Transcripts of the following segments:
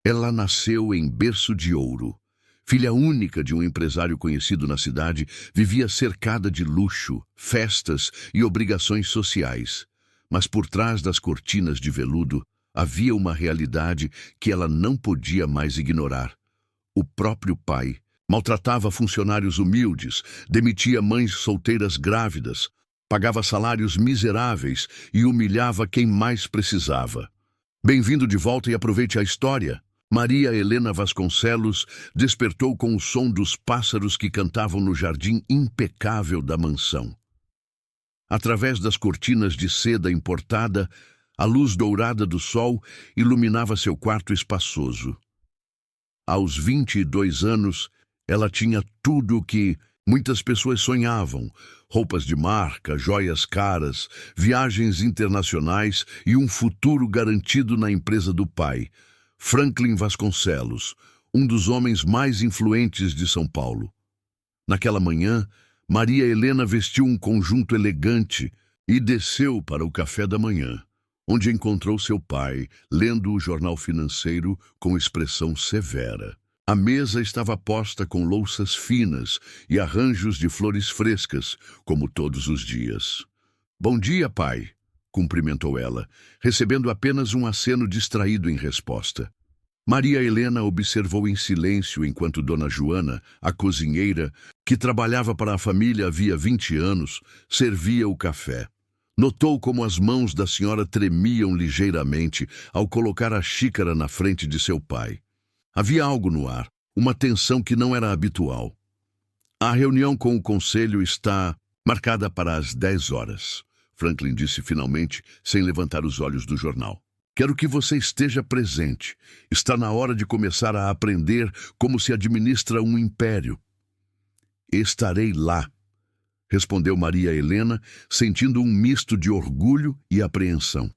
Ela nasceu em berço de ouro. Filha única de um empresário conhecido na cidade, vivia cercada de luxo, festas e obrigações sociais. Mas por trás das cortinas de veludo havia uma realidade que ela não podia mais ignorar. O próprio pai maltratava funcionários humildes, demitia mães solteiras grávidas, pagava salários miseráveis e humilhava quem mais precisava. Bem-vindo de volta e aproveite a história. Maria Helena Vasconcelos despertou com o som dos pássaros que cantavam no jardim impecável da mansão. Através das cortinas de seda importada, a luz dourada do sol iluminava seu quarto espaçoso. Aos 22 anos, ela tinha tudo o que muitas pessoas sonhavam: roupas de marca, joias caras, viagens internacionais e um futuro garantido na empresa do pai, Franklin Vasconcelos, um dos homens mais influentes de São Paulo. Naquela manhã, Maria Helena vestiu um conjunto elegante e desceu para o café da manhã, onde encontrou seu pai, lendo o jornal financeiro com expressão severa. A mesa estava posta com louças finas e arranjos de flores frescas, como todos os dias. "Bom dia, pai", cumprimentou ela, recebendo apenas um aceno distraído em resposta. Maria Helena observou em silêncio enquanto Dona Joana, a cozinheira, que trabalhava para a família havia 20 anos, servia o café. Notou como as mãos da senhora tremiam ligeiramente ao colocar a xícara na frente de seu pai. Havia algo no ar, uma tensão que não era habitual. "A reunião com o conselho está marcada para as 10 horas", Franklin disse finalmente, sem levantar os olhos do jornal. "Quero que você esteja presente. Está na hora de começar a aprender como se administra um império." "Estarei lá", respondeu Maria Helena, sentindo um misto de orgulho e apreensão.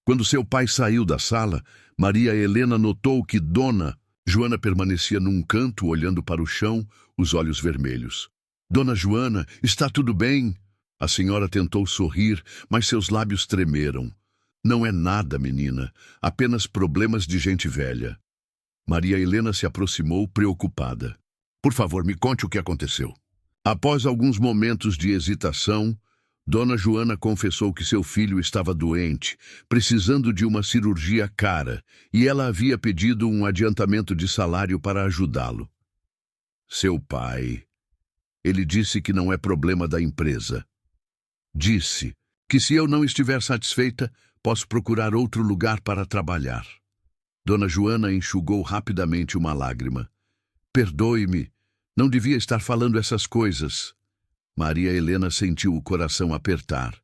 Quando seu pai saiu da sala, Maria Helena notou que Dona Joana permanecia num canto, olhando para o chão, os olhos vermelhos. "Dona Joana, está tudo bem?" A senhora tentou sorrir, mas seus lábios tremeram. "Não é nada, menina. Apenas problemas de gente velha." Maria Helena se aproximou, preocupada. "Por favor, me conte o que aconteceu." Após alguns momentos de hesitação, Dona Joana confessou que seu filho estava doente, precisando de uma cirurgia cara, e ela havia pedido um adiantamento de salário para ajudá-lo. "Seu pai, ele disse que não é problema da empresa. Disse que se eu não estiver satisfeita, posso procurar outro lugar para trabalhar." Dona Joana enxugou rapidamente uma lágrima. "Perdoe-me, não devia estar falando essas coisas." Maria Helena sentiu o coração apertar.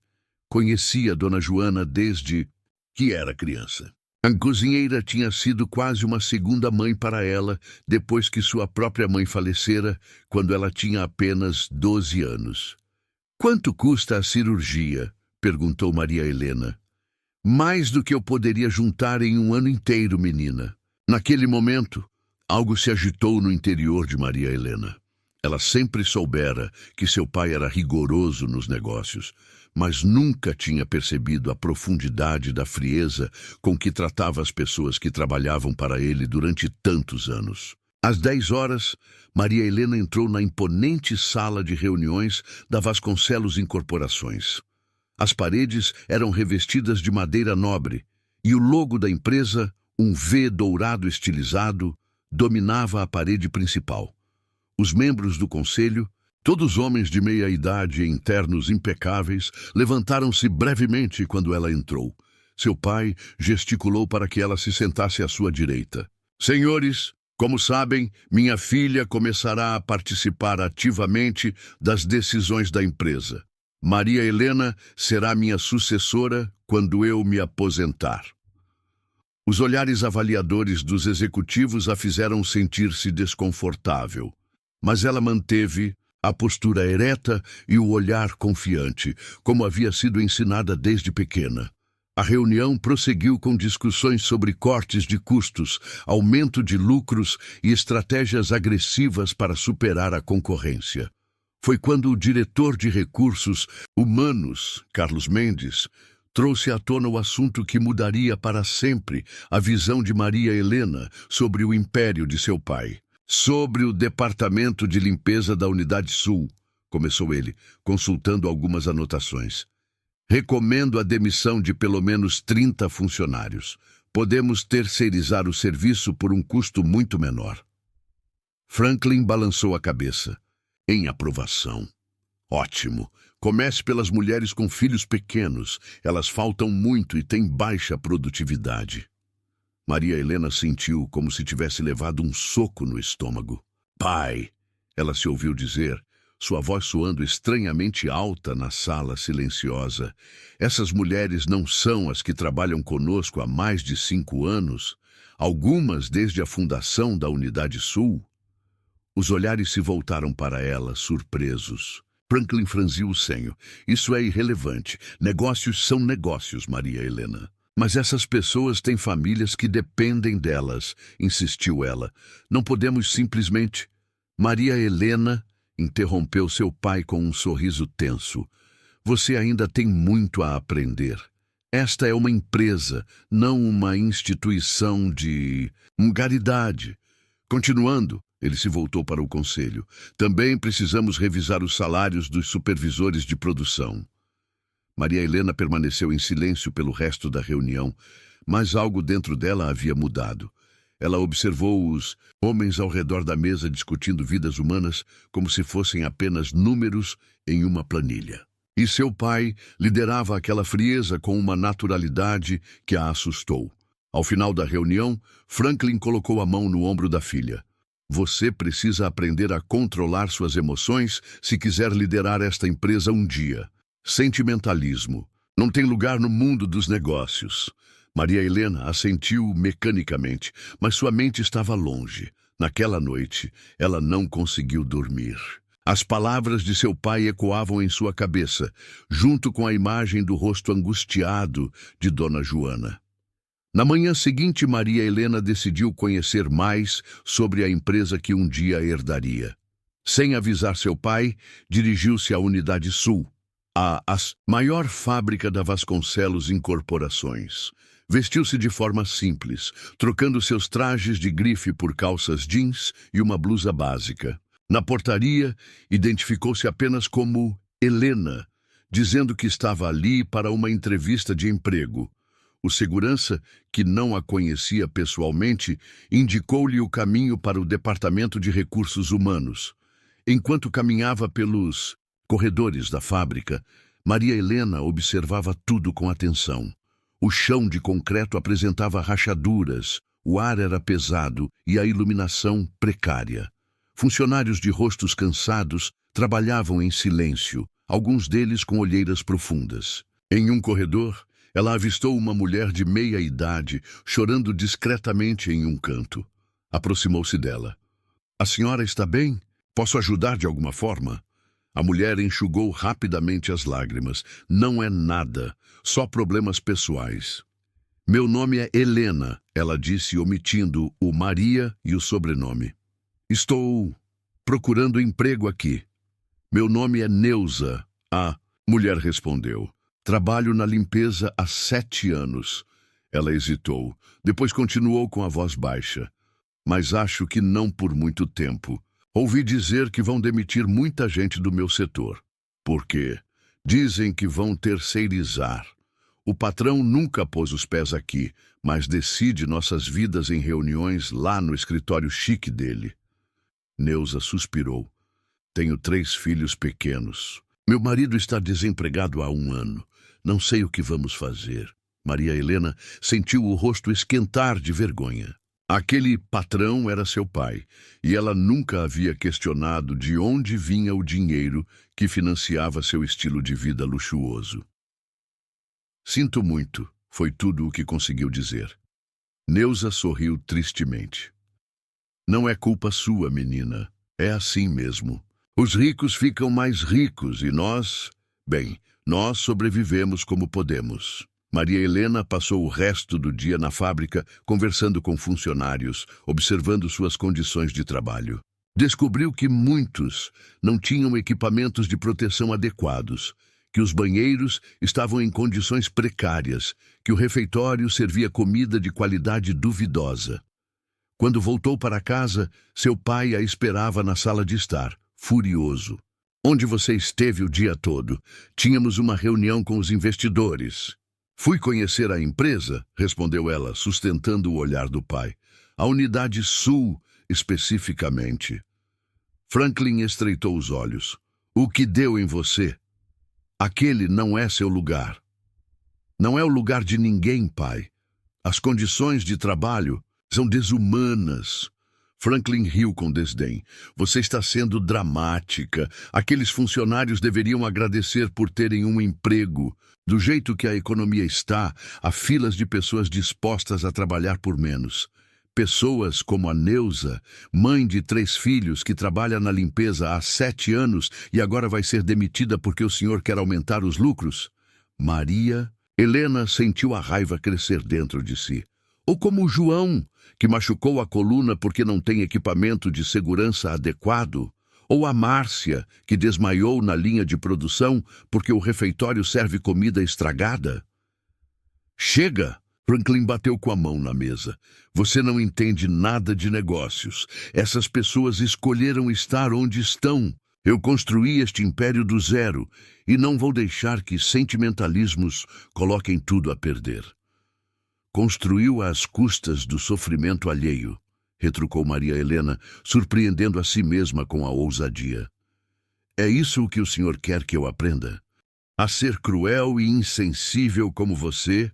Conhecia Dona Joana desde que era criança. A cozinheira tinha sido quase uma segunda mãe para ela, depois que sua própria mãe falecera, quando ela tinha apenas 12 anos. "Quanto custa a cirurgia?" perguntou Maria Helena. "Mais do que eu poderia juntar em um ano inteiro, menina." Naquele momento, algo se agitou no interior de Maria Helena. Ela sempre soubera que seu pai era rigoroso nos negócios, mas nunca tinha percebido a profundidade da frieza com que tratava as pessoas que trabalhavam para ele durante tantos anos. Às 10 horas, Maria Helena entrou na imponente sala de reuniões da Vasconcelos Incorporações. As paredes eram revestidas de madeira nobre, e o logo da empresa, um V dourado estilizado, dominava a parede principal. Os membros do conselho, todos homens de meia-idade e em ternos impecáveis, levantaram-se brevemente quando ela entrou. Seu pai gesticulou para que ela se sentasse à sua direita. "Senhores, como sabem, minha filha começará a participar ativamente das decisões da empresa. Maria Helena será minha sucessora quando eu me aposentar." Os olhares avaliadores dos executivos a fizeram sentir-se desconfortável, mas ela manteve a postura ereta e o olhar confiante, como havia sido ensinada desde pequena. A reunião prosseguiu com discussões sobre cortes de custos, aumento de lucros e estratégias agressivas para superar a concorrência. Foi quando o diretor de recursos humanos, Carlos Mendes, trouxe à tona o assunto que mudaria para sempre a visão de Maria Helena sobre o império de seu pai. Sobre o departamento de limpeza da Unidade Sul, começou ele, consultando algumas anotações. Recomendo a demissão de pelo menos 30 funcionários. Podemos terceirizar o serviço por um custo muito menor. Franklin balançou a cabeça. Em aprovação. Ótimo. Comece pelas mulheres com filhos pequenos. Elas faltam muito e têm baixa produtividade. Maria Helena sentiu como se tivesse levado um soco no estômago. Pai, ela se ouviu dizer, sua voz soando estranhamente alta na sala silenciosa. Essas mulheres não são as que trabalham conosco há mais de 5 anos? Algumas desde a fundação da Unidade Sul? Os olhares se voltaram para ela, surpresos. Franklin franziu o senho. Isso é irrelevante. Negócios são negócios, Maria Helena. Mas essas pessoas têm famílias que dependem delas, insistiu ela. Não podemos simplesmente... Maria Helena interrompeu seu pai com um sorriso tenso. Você ainda tem muito a aprender. Esta é uma empresa, não uma instituição de... caridade. Continuando, ele se voltou para o conselho. Também precisamos revisar os salários dos supervisores de produção. Maria Helena permaneceu em silêncio pelo resto da reunião, mas algo dentro dela havia mudado. Ela observou os homens ao redor da mesa discutindo vidas humanas como se fossem apenas números em uma planilha. E seu pai liderava aquela frieza com uma naturalidade que a assustou. Ao final da reunião, Franklin colocou a mão no ombro da filha. Você precisa aprender a controlar suas emoções se quiser liderar esta empresa um dia. Sentimentalismo não tem lugar no mundo dos negócios. Maria Helena assentiu mecanicamente, mas sua mente estava longe. Naquela noite, ela não conseguiu dormir. As palavras de seu pai ecoavam em sua cabeça, junto com a imagem do rosto angustiado de Dona Joana. Na manhã seguinte, Maria Helena decidiu conhecer mais sobre a empresa que um dia herdaria. Sem avisar seu pai, dirigiu-se à Unidade Sul, a maior fábrica da Vasconcelos Incorporações. Vestiu-se de forma simples, trocando seus trajes de grife por calças jeans e uma blusa básica. Na portaria, identificou-se apenas como Helena, dizendo que estava ali para uma entrevista de emprego. O segurança, que não a conhecia pessoalmente, indicou-lhe o caminho para o Departamento de Recursos Humanos. Enquanto caminhava pelos corredores da fábrica, Maria Helena observava tudo com atenção. O chão de concreto apresentava rachaduras, o ar era pesado e a iluminação precária. Funcionários de rostos cansados trabalhavam em silêncio, alguns deles com olheiras profundas. Em um corredor, ela avistou uma mulher de meia idade chorando discretamente em um canto. Aproximou-se dela. A senhora está bem? Posso ajudar de alguma forma? A mulher enxugou rapidamente as lágrimas. Não é nada, só problemas pessoais. Meu nome é Helena, ela disse, omitindo o Maria e o sobrenome. Estou procurando emprego aqui. Meu nome é Neuza. A mulher respondeu. Trabalho na limpeza há 7 anos. Ela hesitou, depois continuou com a voz baixa. Mas acho que não por muito tempo. Ouvi dizer que vão demitir muita gente do meu setor. Por quê? Dizem que vão terceirizar. O patrão nunca pôs os pés aqui, mas decide nossas vidas em reuniões lá no escritório chique dele. Neuza suspirou. Tenho 3 filhos pequenos. Meu marido está desempregado há 1 ano. Não sei o que vamos fazer. Maria Helena sentiu o rosto esquentar de vergonha. Aquele patrão era seu pai, e ela nunca havia questionado de onde vinha o dinheiro que financiava seu estilo de vida luxuoso. Sinto muito, foi tudo o que conseguiu dizer. Neuza sorriu tristemente. Não é culpa sua, menina. É assim mesmo. Os ricos ficam mais ricos e nós... Bem, nós sobrevivemos como podemos. Maria Helena passou o resto do dia na fábrica, conversando com funcionários, observando suas condições de trabalho. Descobriu que muitos não tinham equipamentos de proteção adequados, que os banheiros estavam em condições precárias, que o refeitório servia comida de qualidade duvidosa. Quando voltou para casa, seu pai a esperava na sala de estar, furioso. Onde você esteve o dia todo? Tínhamos uma reunião com os investidores. Fui conhecer a empresa, respondeu ela, sustentando o olhar do pai. A unidade Sul, especificamente. Franklin estreitou os olhos. O que deu em você? Aquele não é seu lugar. Não é o lugar de ninguém, pai. As condições de trabalho são desumanas. Franklin riu com desdém. Você está sendo dramática. Aqueles funcionários deveriam agradecer por terem um emprego. Do jeito que a economia está, há filas de pessoas dispostas a trabalhar por menos. Pessoas como a Neuza, mãe de 3 filhos, que trabalha na limpeza há 7 anos e agora vai ser demitida porque o senhor quer aumentar os lucros. Maria Helena sentiu a raiva crescer dentro de si. Ou como o João, que machucou a coluna porque não tem equipamento de segurança adequado. Ou a Márcia, que desmaiou na linha de produção porque o refeitório serve comida estragada. Chega! Franklin bateu com a mão na mesa. Você não entende nada de negócios. Essas pessoas escolheram estar onde estão. Eu construí este império do zero e não vou deixar que sentimentalismos coloquem tudo a perder. Construiu às custas do sofrimento alheio, retrucou Maria Helena, surpreendendo a si mesma com a ousadia. É isso o que o senhor quer que eu aprenda? A ser cruel e insensível como você?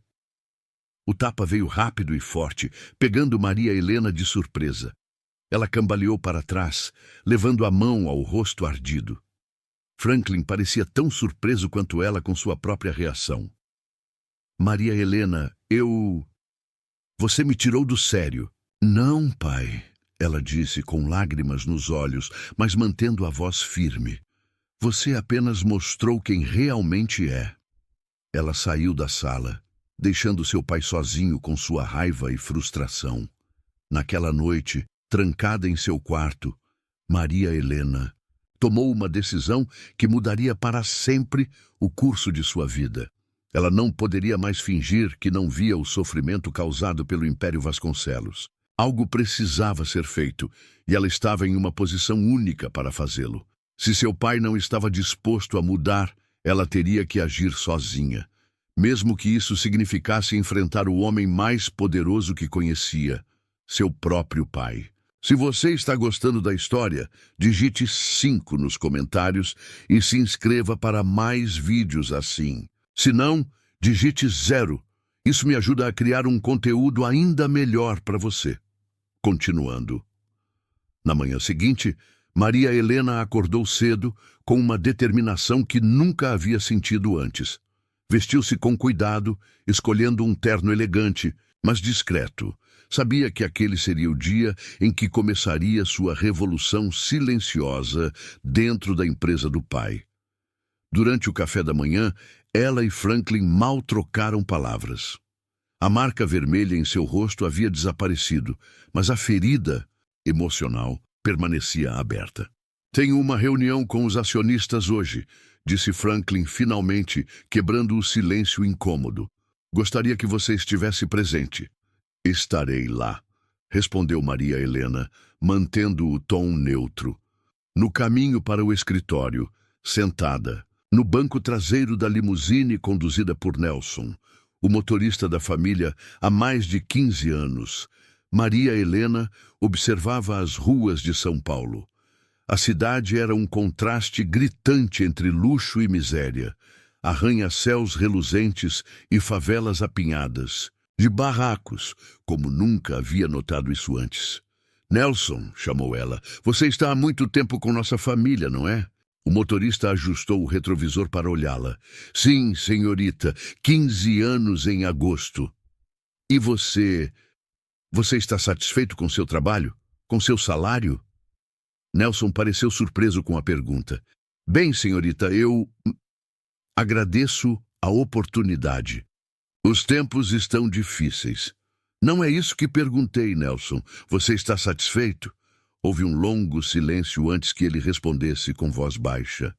O tapa veio rápido e forte, pegando Maria Helena de surpresa. Ela cambaleou para trás, levando a mão ao rosto ardido. Franklin parecia tão surpreso quanto ela com sua própria reação. Maria Helena, Você me tirou do sério. Não, pai, ela disse com lágrimas nos olhos, mas mantendo a voz firme. Você apenas mostrou quem realmente é. Ela saiu da sala, deixando seu pai sozinho com sua raiva e frustração. Naquela noite, trancada em seu quarto, Maria Helena tomou uma decisão que mudaria para sempre o curso de sua vida. Ela não poderia mais fingir que não via o sofrimento causado pelo Império Vasconcelos. Algo precisava ser feito, e ela estava em uma posição única para fazê-lo. Se seu pai não estava disposto a mudar, ela teria que agir sozinha. Mesmo que isso significasse enfrentar o homem mais poderoso que conhecia, seu próprio pai. Se você está gostando da história, digite 5 nos comentários e se inscreva para mais vídeos assim. Se não, digite 0. Isso me ajuda a criar um conteúdo ainda melhor para você. Continuando. Na manhã seguinte, Maria Helena acordou cedo com uma determinação que nunca havia sentido antes. Vestiu-se com cuidado, escolhendo um terno elegante, mas discreto. Sabia que aquele seria o dia em que começaria sua revolução silenciosa dentro da empresa do pai. Durante o café da manhã, ela e Franklin mal trocaram palavras. A marca vermelha em seu rosto havia desaparecido, mas a ferida emocional permanecia aberta. Tenho uma reunião com os acionistas hoje, disse Franklin finalmente, quebrando o silêncio incômodo. Gostaria que você estivesse presente. Estarei lá, respondeu Maria Helena, mantendo o tom neutro. No caminho para o escritório, sentada, no banco traseiro da limusine conduzida por Nelson, o motorista da família há mais de 15 anos, Maria Helena observava as ruas de São Paulo. A cidade era um contraste gritante entre luxo e miséria, arranha-céus reluzentes e favelas apinhadas, de barracos, como nunca havia notado isso antes. Nelson, chamou ela, você está há muito tempo com nossa família, não é? O motorista ajustou o retrovisor para olhá-la. Sim, senhorita, 15 anos em agosto. E você está satisfeito com seu trabalho? Com seu salário? Nelson pareceu surpreso com a pergunta. Bem, senhorita, eu agradeço a oportunidade. Os tempos estão difíceis. Não é isso que perguntei, Nelson. Você está satisfeito? Houve um longo silêncio antes que ele respondesse com voz baixa.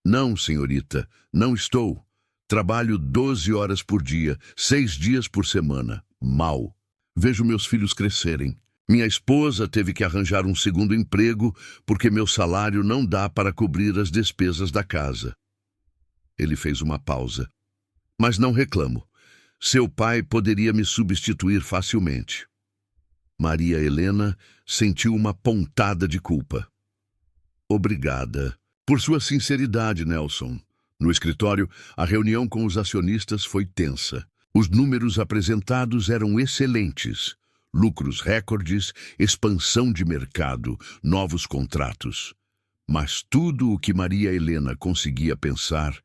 Não, senhorita, não estou. Trabalho 12 horas por dia, 6 dias por semana. Mal. Vejo meus filhos crescerem. Minha esposa teve que arranjar um segundo emprego porque meu salário não dá para cobrir as despesas da casa. Ele fez uma pausa. Mas não reclamo. Seu pai poderia me substituir facilmente. Maria Helena sentiu uma pontada de culpa. Obrigada. Por sua sinceridade, Nelson. No escritório, a reunião com os acionistas foi tensa. Os números apresentados eram excelentes. Lucros recordes, expansão de mercado, novos contratos. Mas tudo o que Maria Helena conseguia pensar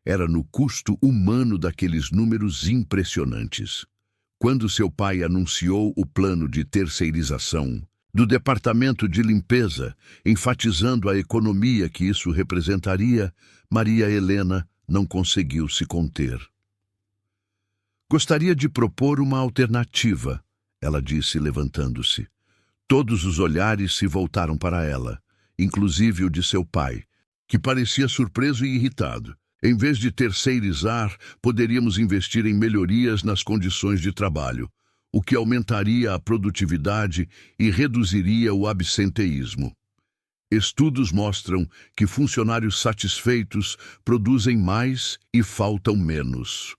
era no custo humano daqueles números impressionantes. Quando seu pai anunciou o plano de terceirização do departamento de limpeza, enfatizando a economia que isso representaria, Maria Helena não conseguiu se conter. Gostaria de propor uma alternativa, ela disse, levantando-se. Todos os olhares se voltaram para ela, inclusive o de seu pai, que parecia surpreso e irritado. Em vez de terceirizar, poderíamos investir em melhorias nas condições de trabalho, o que aumentaria a produtividade e reduziria o absenteísmo. Estudos mostram que funcionários satisfeitos produzem mais e faltam menos.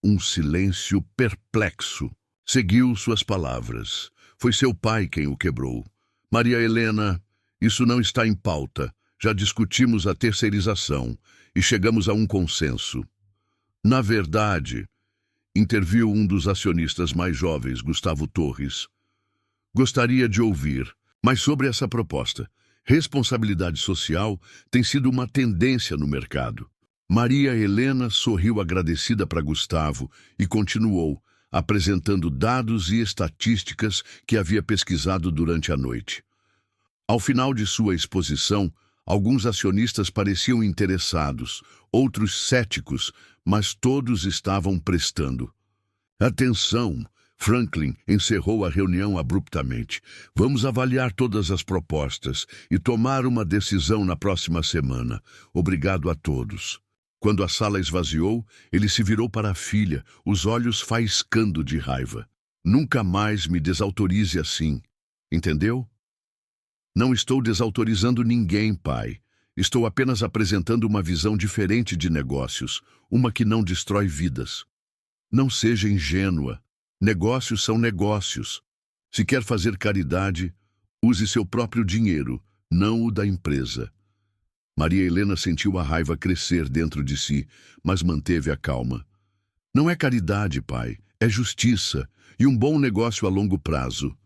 Um silêncio perplexo seguiu suas palavras. Foi seu pai quem o quebrou. Maria Helena, isso não está em pauta. Já discutimos a terceirização e chegamos a um consenso. Na verdade, interviu um dos acionistas mais jovens, Gustavo Torres. Gostaria de ouvir, mas sobre essa proposta. Responsabilidade social tem sido uma tendência no mercado. Maria Helena sorriu agradecida para Gustavo e continuou, apresentando dados e estatísticas que havia pesquisado durante a noite. Ao final de sua exposição, alguns acionistas pareciam interessados, outros céticos, mas todos estavam prestando atenção. Franklin encerrou a reunião abruptamente. Vamos avaliar todas as propostas e tomar uma decisão na próxima semana. Obrigado a todos. Quando a sala esvaziou, ele se virou para a filha, os olhos faiscando de raiva. Nunca mais me desautorize assim. Entendeu? Não estou desautorizando ninguém, pai. Estou apenas apresentando uma visão diferente de negócios, uma que não destrói vidas. Não seja ingênua. Negócios são negócios. Se quer fazer caridade, use seu próprio dinheiro, não o da empresa. Maria Helena sentiu a raiva crescer dentro de si, mas manteve a calma. Não é caridade, pai, é justiça e um bom negócio a longo prazo.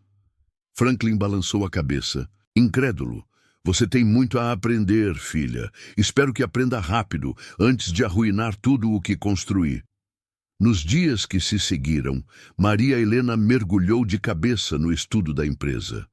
Franklin balançou a cabeça. Incrédulo. Você tem muito a aprender, filha. Espero que aprenda rápido, antes de arruinar tudo o que construí. Nos dias que se seguiram, Maria Helena mergulhou de cabeça no estudo da empresa.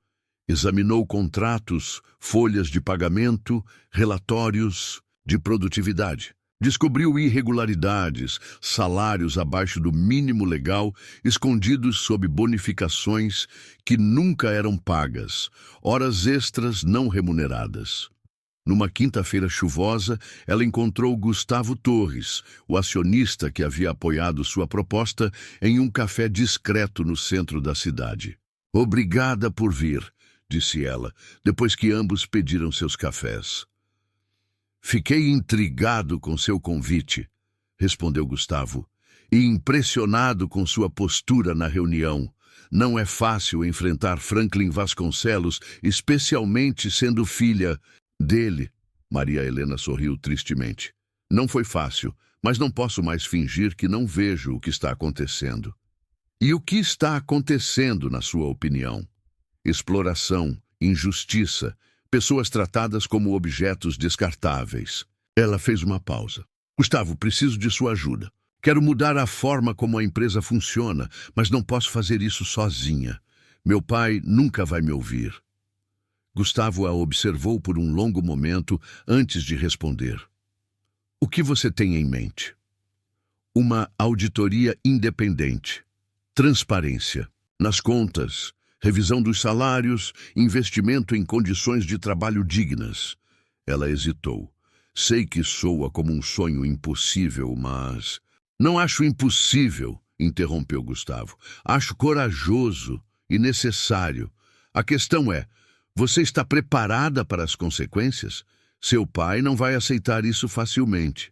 Examinou contratos, folhas de pagamento, relatórios de produtividade. Descobriu irregularidades, salários abaixo do mínimo legal, escondidos sob bonificações que nunca eram pagas, horas extras não remuneradas. Numa quinta-feira chuvosa, ela encontrou Gustavo Torres, o acionista que havia apoiado sua proposta, em um café discreto no centro da cidade. Obrigada por vir, disse ela, depois que ambos pediram seus cafés. Fiquei intrigado com seu convite, respondeu Gustavo, e impressionado com sua postura na reunião. Não é fácil enfrentar Franklin Vasconcelos, especialmente sendo filha dele. Maria Helena sorriu tristemente. Não foi fácil, mas não posso mais fingir que não vejo o que está acontecendo. E o que está acontecendo, na sua opinião? Exploração, injustiça, pessoas tratadas como objetos descartáveis. Ela fez uma pausa. Gustavo, preciso de sua ajuda. Quero mudar a forma como a empresa funciona, mas não posso fazer isso sozinha. Meu pai nunca vai me ouvir. Gustavo a observou por um longo momento antes de responder. O que você tem em mente? Uma auditoria independente. Transparência. Nas contas, revisão dos salários, investimento em condições de trabalho dignas. Ela hesitou. Sei que soa como um sonho impossível, mas... Não acho impossível, interrompeu Gustavo. Acho corajoso e necessário. A questão é, você está preparada para as consequências? Seu pai não vai aceitar isso facilmente.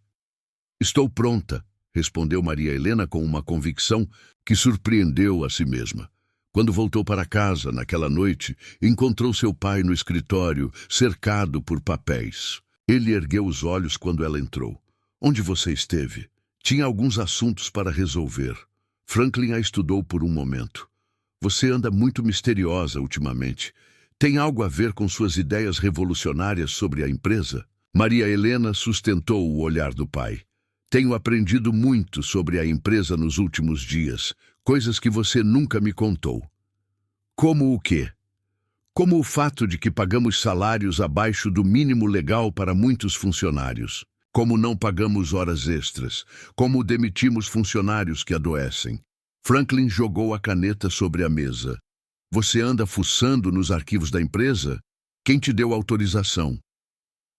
Estou pronta, respondeu Maria Helena com uma convicção que surpreendeu a si mesma. Quando voltou para casa, naquela noite, encontrou seu pai no escritório, cercado por papéis. Ele ergueu os olhos quando ela entrou. Onde você esteve? Tinha alguns assuntos para resolver. Franklin a estudou por um momento. Você anda muito misteriosa ultimamente. Tem algo a ver com suas ideias revolucionárias sobre a empresa? Maria Helena sustentou o olhar do pai. Tenho aprendido muito sobre a empresa nos últimos dias, coisas que você nunca me contou. Como o quê? Como o fato de que pagamos salários abaixo do mínimo legal para muitos funcionários. Como não pagamos horas extras. Como demitimos funcionários que adoecem. Franklin jogou a caneta sobre a mesa. Você anda fuçando nos arquivos da empresa? Quem te deu autorização?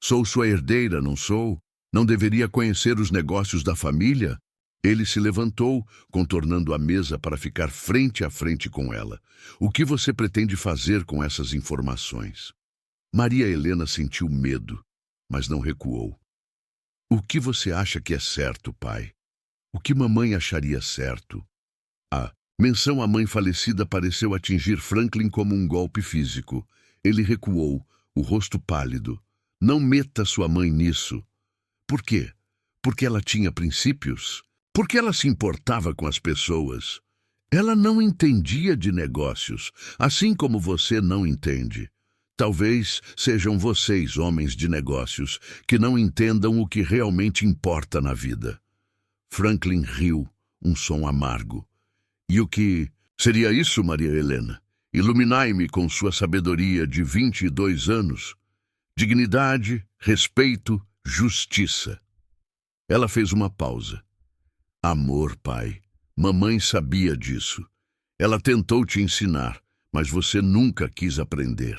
Sou sua herdeira, não sou? Não deveria conhecer os negócios da família? Ele se levantou, contornando a mesa para ficar frente a frente com ela. O que você pretende fazer com essas informações? Maria Helena sentiu medo, mas não recuou. O que você acha que é certo, pai? O que mamãe acharia certo? A menção à mãe falecida pareceu atingir Franklin como um golpe físico. Ele recuou, o rosto pálido. Não meta sua mãe nisso. Por quê? Porque ela tinha princípios? Porque ela se importava com as pessoas? Ela não entendia de negócios, assim como você não entende. Talvez sejam vocês, homens de negócios, que não entendam o que realmente importa na vida. Franklin riu, um som amargo. E o que seria isso, Maria Helena? Iluminai-me com sua sabedoria de 22 anos. Dignidade, respeito, justiça. Ela fez uma pausa. Amor, pai. Mamãe sabia disso. Ela tentou te ensinar, mas você nunca quis aprender.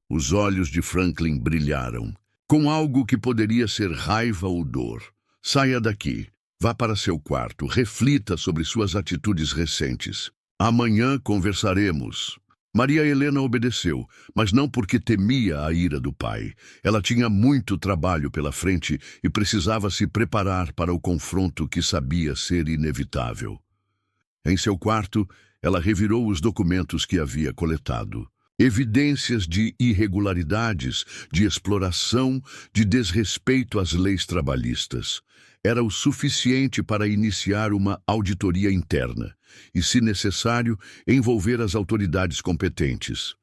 Os olhos de Franklin brilharam, com algo que poderia ser raiva ou dor. Saia daqui. Vá para seu quarto, reflita sobre suas atitudes recentes. Amanhã conversaremos. Maria Helena obedeceu, mas não porque temia a ira do pai. Ela tinha muito trabalho pela frente e precisava se preparar para o confronto que sabia ser inevitável. Em seu quarto, ela revirou os documentos que havia coletado. Evidências de irregularidades, de exploração, de desrespeito às leis trabalhistas. Era o suficiente para iniciar uma auditoria interna e, se necessário, envolver as autoridades competentes.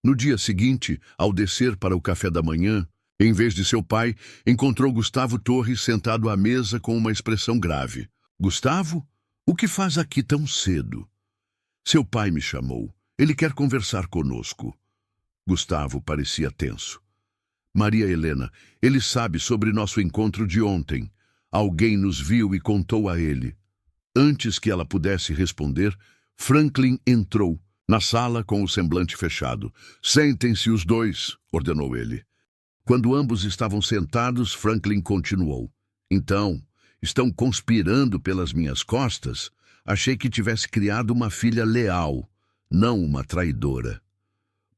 No dia seguinte, ao descer para o café da manhã, em vez de seu pai, encontrou Gustavo Torres sentado à mesa com uma expressão grave. Gustavo, o que faz aqui tão cedo? Seu pai me chamou. Ele quer conversar conosco. Gustavo parecia tenso. Maria Helena, ele sabe sobre nosso encontro de ontem. Alguém nos viu e contou a ele. Antes que ela pudesse responder, Franklin entrou, na sala com o semblante fechado. Sentem-se os dois, ordenou ele. Quando ambos estavam sentados, Franklin continuou. Então, estão conspirando pelas minhas costas? Achei que tivesse criado uma filha leal, não uma traidora.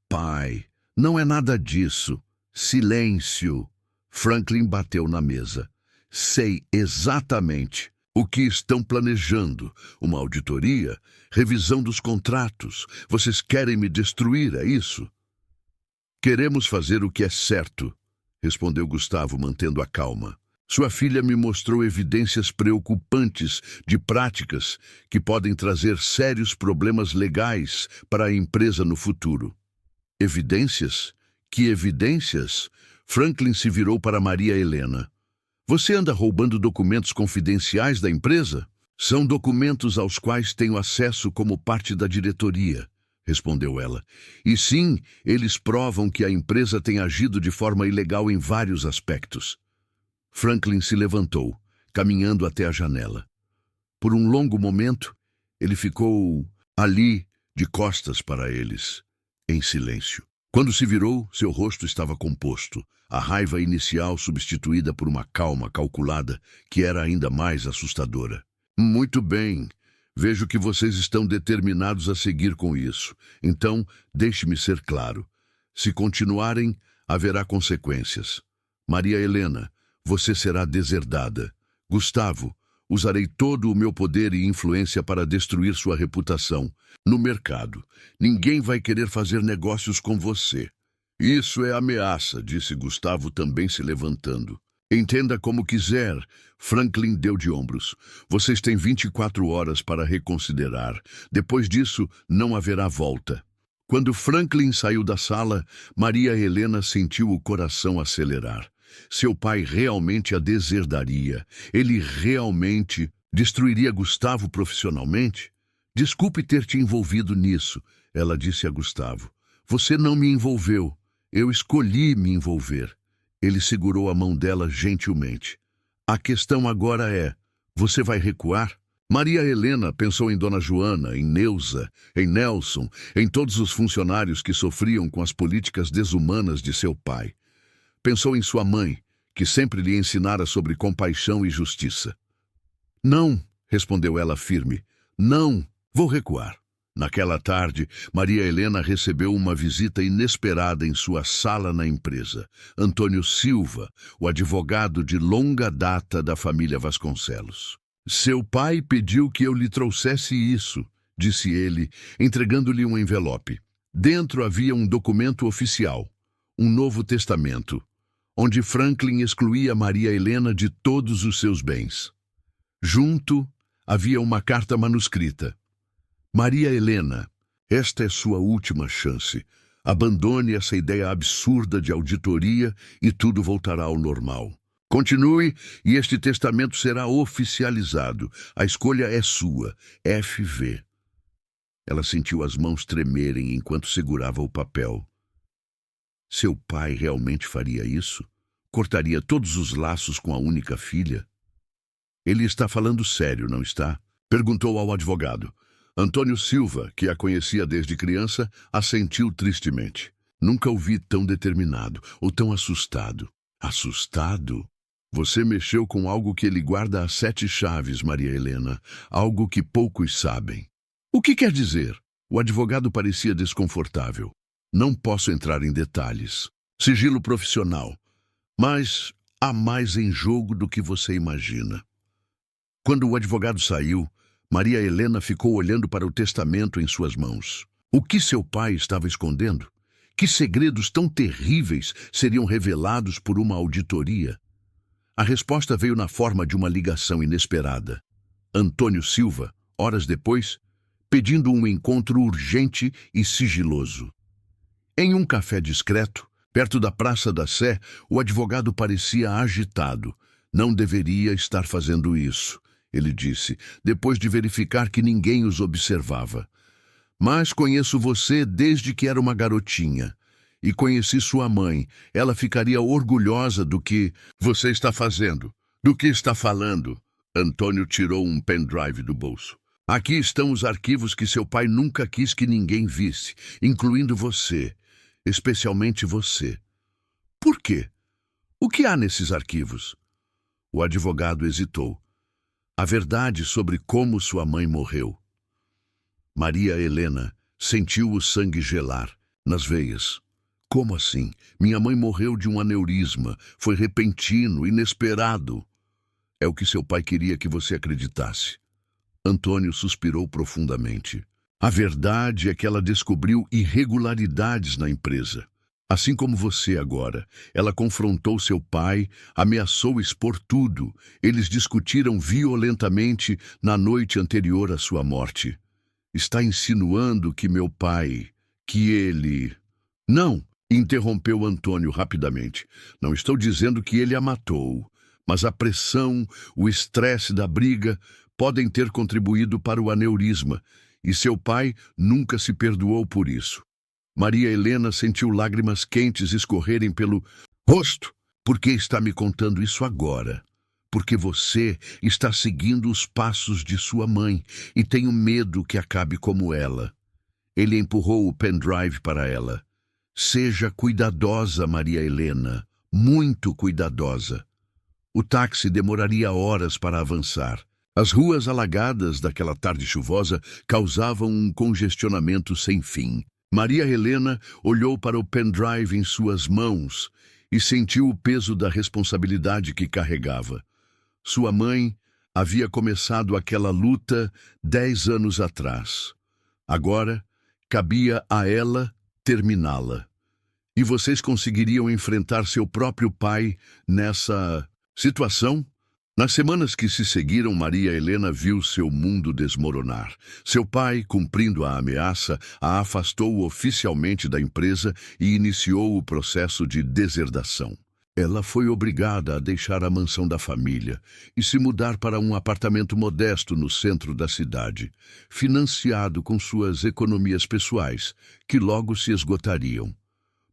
Pai, não é nada disso. Silêncio. Franklin bateu na mesa. Sei exatamente o que estão planejando. Uma auditoria, revisão dos contratos. Vocês querem me destruir, é isso? Queremos fazer o que é certo, respondeu Gustavo, mantendo a calma. Sua filha me mostrou evidências preocupantes de práticas que podem trazer sérios problemas legais para a empresa no futuro. Evidências? Que evidências? Franklin se virou para Maria Helena. Você anda roubando documentos confidenciais da empresa? São documentos aos quais tenho acesso como parte da diretoria, respondeu ela. E sim, eles provam que a empresa tem agido de forma ilegal em vários aspectos. Franklin se levantou, caminhando até a janela. Por um longo momento, ele ficou ali, de costas para eles, em silêncio. Quando se virou, seu rosto estava composto, a raiva inicial substituída por uma calma calculada que era ainda mais assustadora. Muito bem. Vejo que vocês estão determinados a seguir com isso. Então, deixe-me ser claro. Se continuarem, haverá consequências. Maria Helena, você será deserdada. Gustavo, usarei todo o meu poder e influência para destruir sua reputação. No mercado, ninguém vai querer fazer negócios com você. Isso é ameaça, disse Gustavo também se levantando. Entenda como quiser. Franklin deu de ombros. Vocês têm 24 horas para reconsiderar. Depois disso, não haverá volta. Quando Franklin saiu da sala, Maria Helena sentiu o coração acelerar. Seu pai realmente a deserdaria. Ele realmente destruiria Gustavo profissionalmente? Desculpe ter te envolvido nisso, ela disse a Gustavo. Você não me envolveu. Eu escolhi me envolver. Ele segurou a mão dela gentilmente. A questão agora é, você vai recuar? Maria Helena pensou em Dona Joana, em Neuza, em Nelson, em todos os funcionários que sofriam com as políticas desumanas de seu pai. Pensou em sua mãe, que sempre lhe ensinara sobre compaixão e justiça. Não, respondeu ela firme. Não, vou recuar. Naquela tarde, Maria Helena recebeu uma visita inesperada em sua sala na empresa. Antônio Silva, o advogado de longa data da família Vasconcelos. Seu pai pediu que eu lhe trouxesse isso, disse ele, entregando-lhe um envelope. Dentro havia um documento oficial, um Novo Testamento, onde Franklin excluía Maria Helena de todos os seus bens. Junto havia uma carta manuscrita. Maria Helena, esta é sua última chance. Abandone essa ideia absurda de auditoria e tudo voltará ao normal. Continue e este testamento será oficializado. A escolha é sua, FV. Ela sentiu as mãos tremerem enquanto segurava o papel. Seu pai realmente faria isso? Cortaria todos os laços com a única filha? Ele está falando sério, não está? Perguntou ao advogado. Antônio Silva, que a conhecia desde criança, assentiu tristemente. Nunca o vi tão determinado ou tão assustado. Assustado? Você mexeu com algo que ele guarda às 7 chaves, Maria Helena. Algo que poucos sabem. O que quer dizer? O advogado parecia desconfortável. Não posso entrar em detalhes. Sigilo profissional. Mas há mais em jogo do que você imagina. Quando o advogado saiu, Maria Helena ficou olhando para o testamento em suas mãos. O que seu pai estava escondendo? Que segredos tão terríveis seriam revelados por uma auditoria? A resposta veio na forma de uma ligação inesperada. Antônio Silva, horas depois, pedindo um encontro urgente e sigiloso. Em um café discreto, perto da Praça da Sé, o advogado parecia agitado. Não deveria estar fazendo isso, ele disse, depois de verificar que ninguém os observava. Mas conheço você desde que era uma garotinha. E conheci sua mãe. Ela ficaria orgulhosa do que você está fazendo, do que está falando. Antônio tirou um pendrive do bolso. Aqui estão os arquivos que seu pai nunca quis que ninguém visse, incluindo você, especialmente você. Por quê? O que há nesses arquivos? O advogado hesitou. A verdade sobre como sua mãe morreu. Maria Helena sentiu o sangue gelar nas veias. Como assim? Minha mãe morreu de um aneurisma. Foi repentino, inesperado. É o que seu pai queria que você acreditasse. Antônio suspirou profundamente. A verdade é que ela descobriu irregularidades na empresa. Assim como você agora. Ela confrontou seu pai, ameaçou expor tudo. Eles discutiram violentamente na noite anterior à sua morte. Está insinuando que meu pai, que ele... Não, interrompeu Antônio rapidamente. Não estou dizendo que ele a matou, mas a pressão, o estresse da briga podem ter contribuído para o aneurisma, e seu pai nunca se perdoou por isso. Maria Helena sentiu lágrimas quentes escorrerem pelo rosto. Por que está me contando isso agora? Porque você está seguindo os passos de sua mãe e tenho medo que acabe como ela. Ele empurrou o pendrive para ela. Seja cuidadosa, Maria Helena, muito cuidadosa. O táxi demoraria horas para avançar. As ruas alagadas daquela tarde chuvosa causavam um congestionamento sem fim. Maria Helena olhou para o pendrive em suas mãos e sentiu o peso da responsabilidade que carregava. Sua mãe havia começado aquela luta 10 anos atrás. Agora, cabia a ela terminá-la. E vocês conseguiriam enfrentar seu próprio pai nessa situação? Nas semanas que se seguiram, Maria Helena viu seu mundo desmoronar. Seu pai, cumprindo a ameaça, a afastou oficialmente da empresa e iniciou o processo de deserdação. Ela foi obrigada a deixar a mansão da família e se mudar para um apartamento modesto no centro da cidade, financiado com suas economias pessoais, que logo se esgotariam.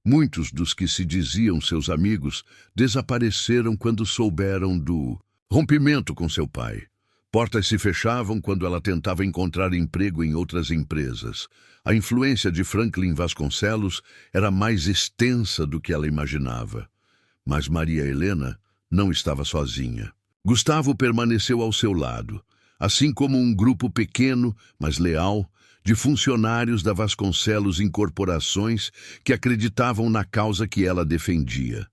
Muitos dos que se diziam seus amigos desapareceram quando souberam do rompimento com seu pai. Portas se fechavam quando ela tentava encontrar emprego em outras empresas. A influência de Franklin Vasconcelos era mais extensa do que ela imaginava. Mas Maria Helena não estava sozinha. Gustavo permaneceu ao seu lado, assim como um grupo pequeno, mas leal, de funcionários da Vasconcelos Incorporações que acreditavam na causa que ela defendia.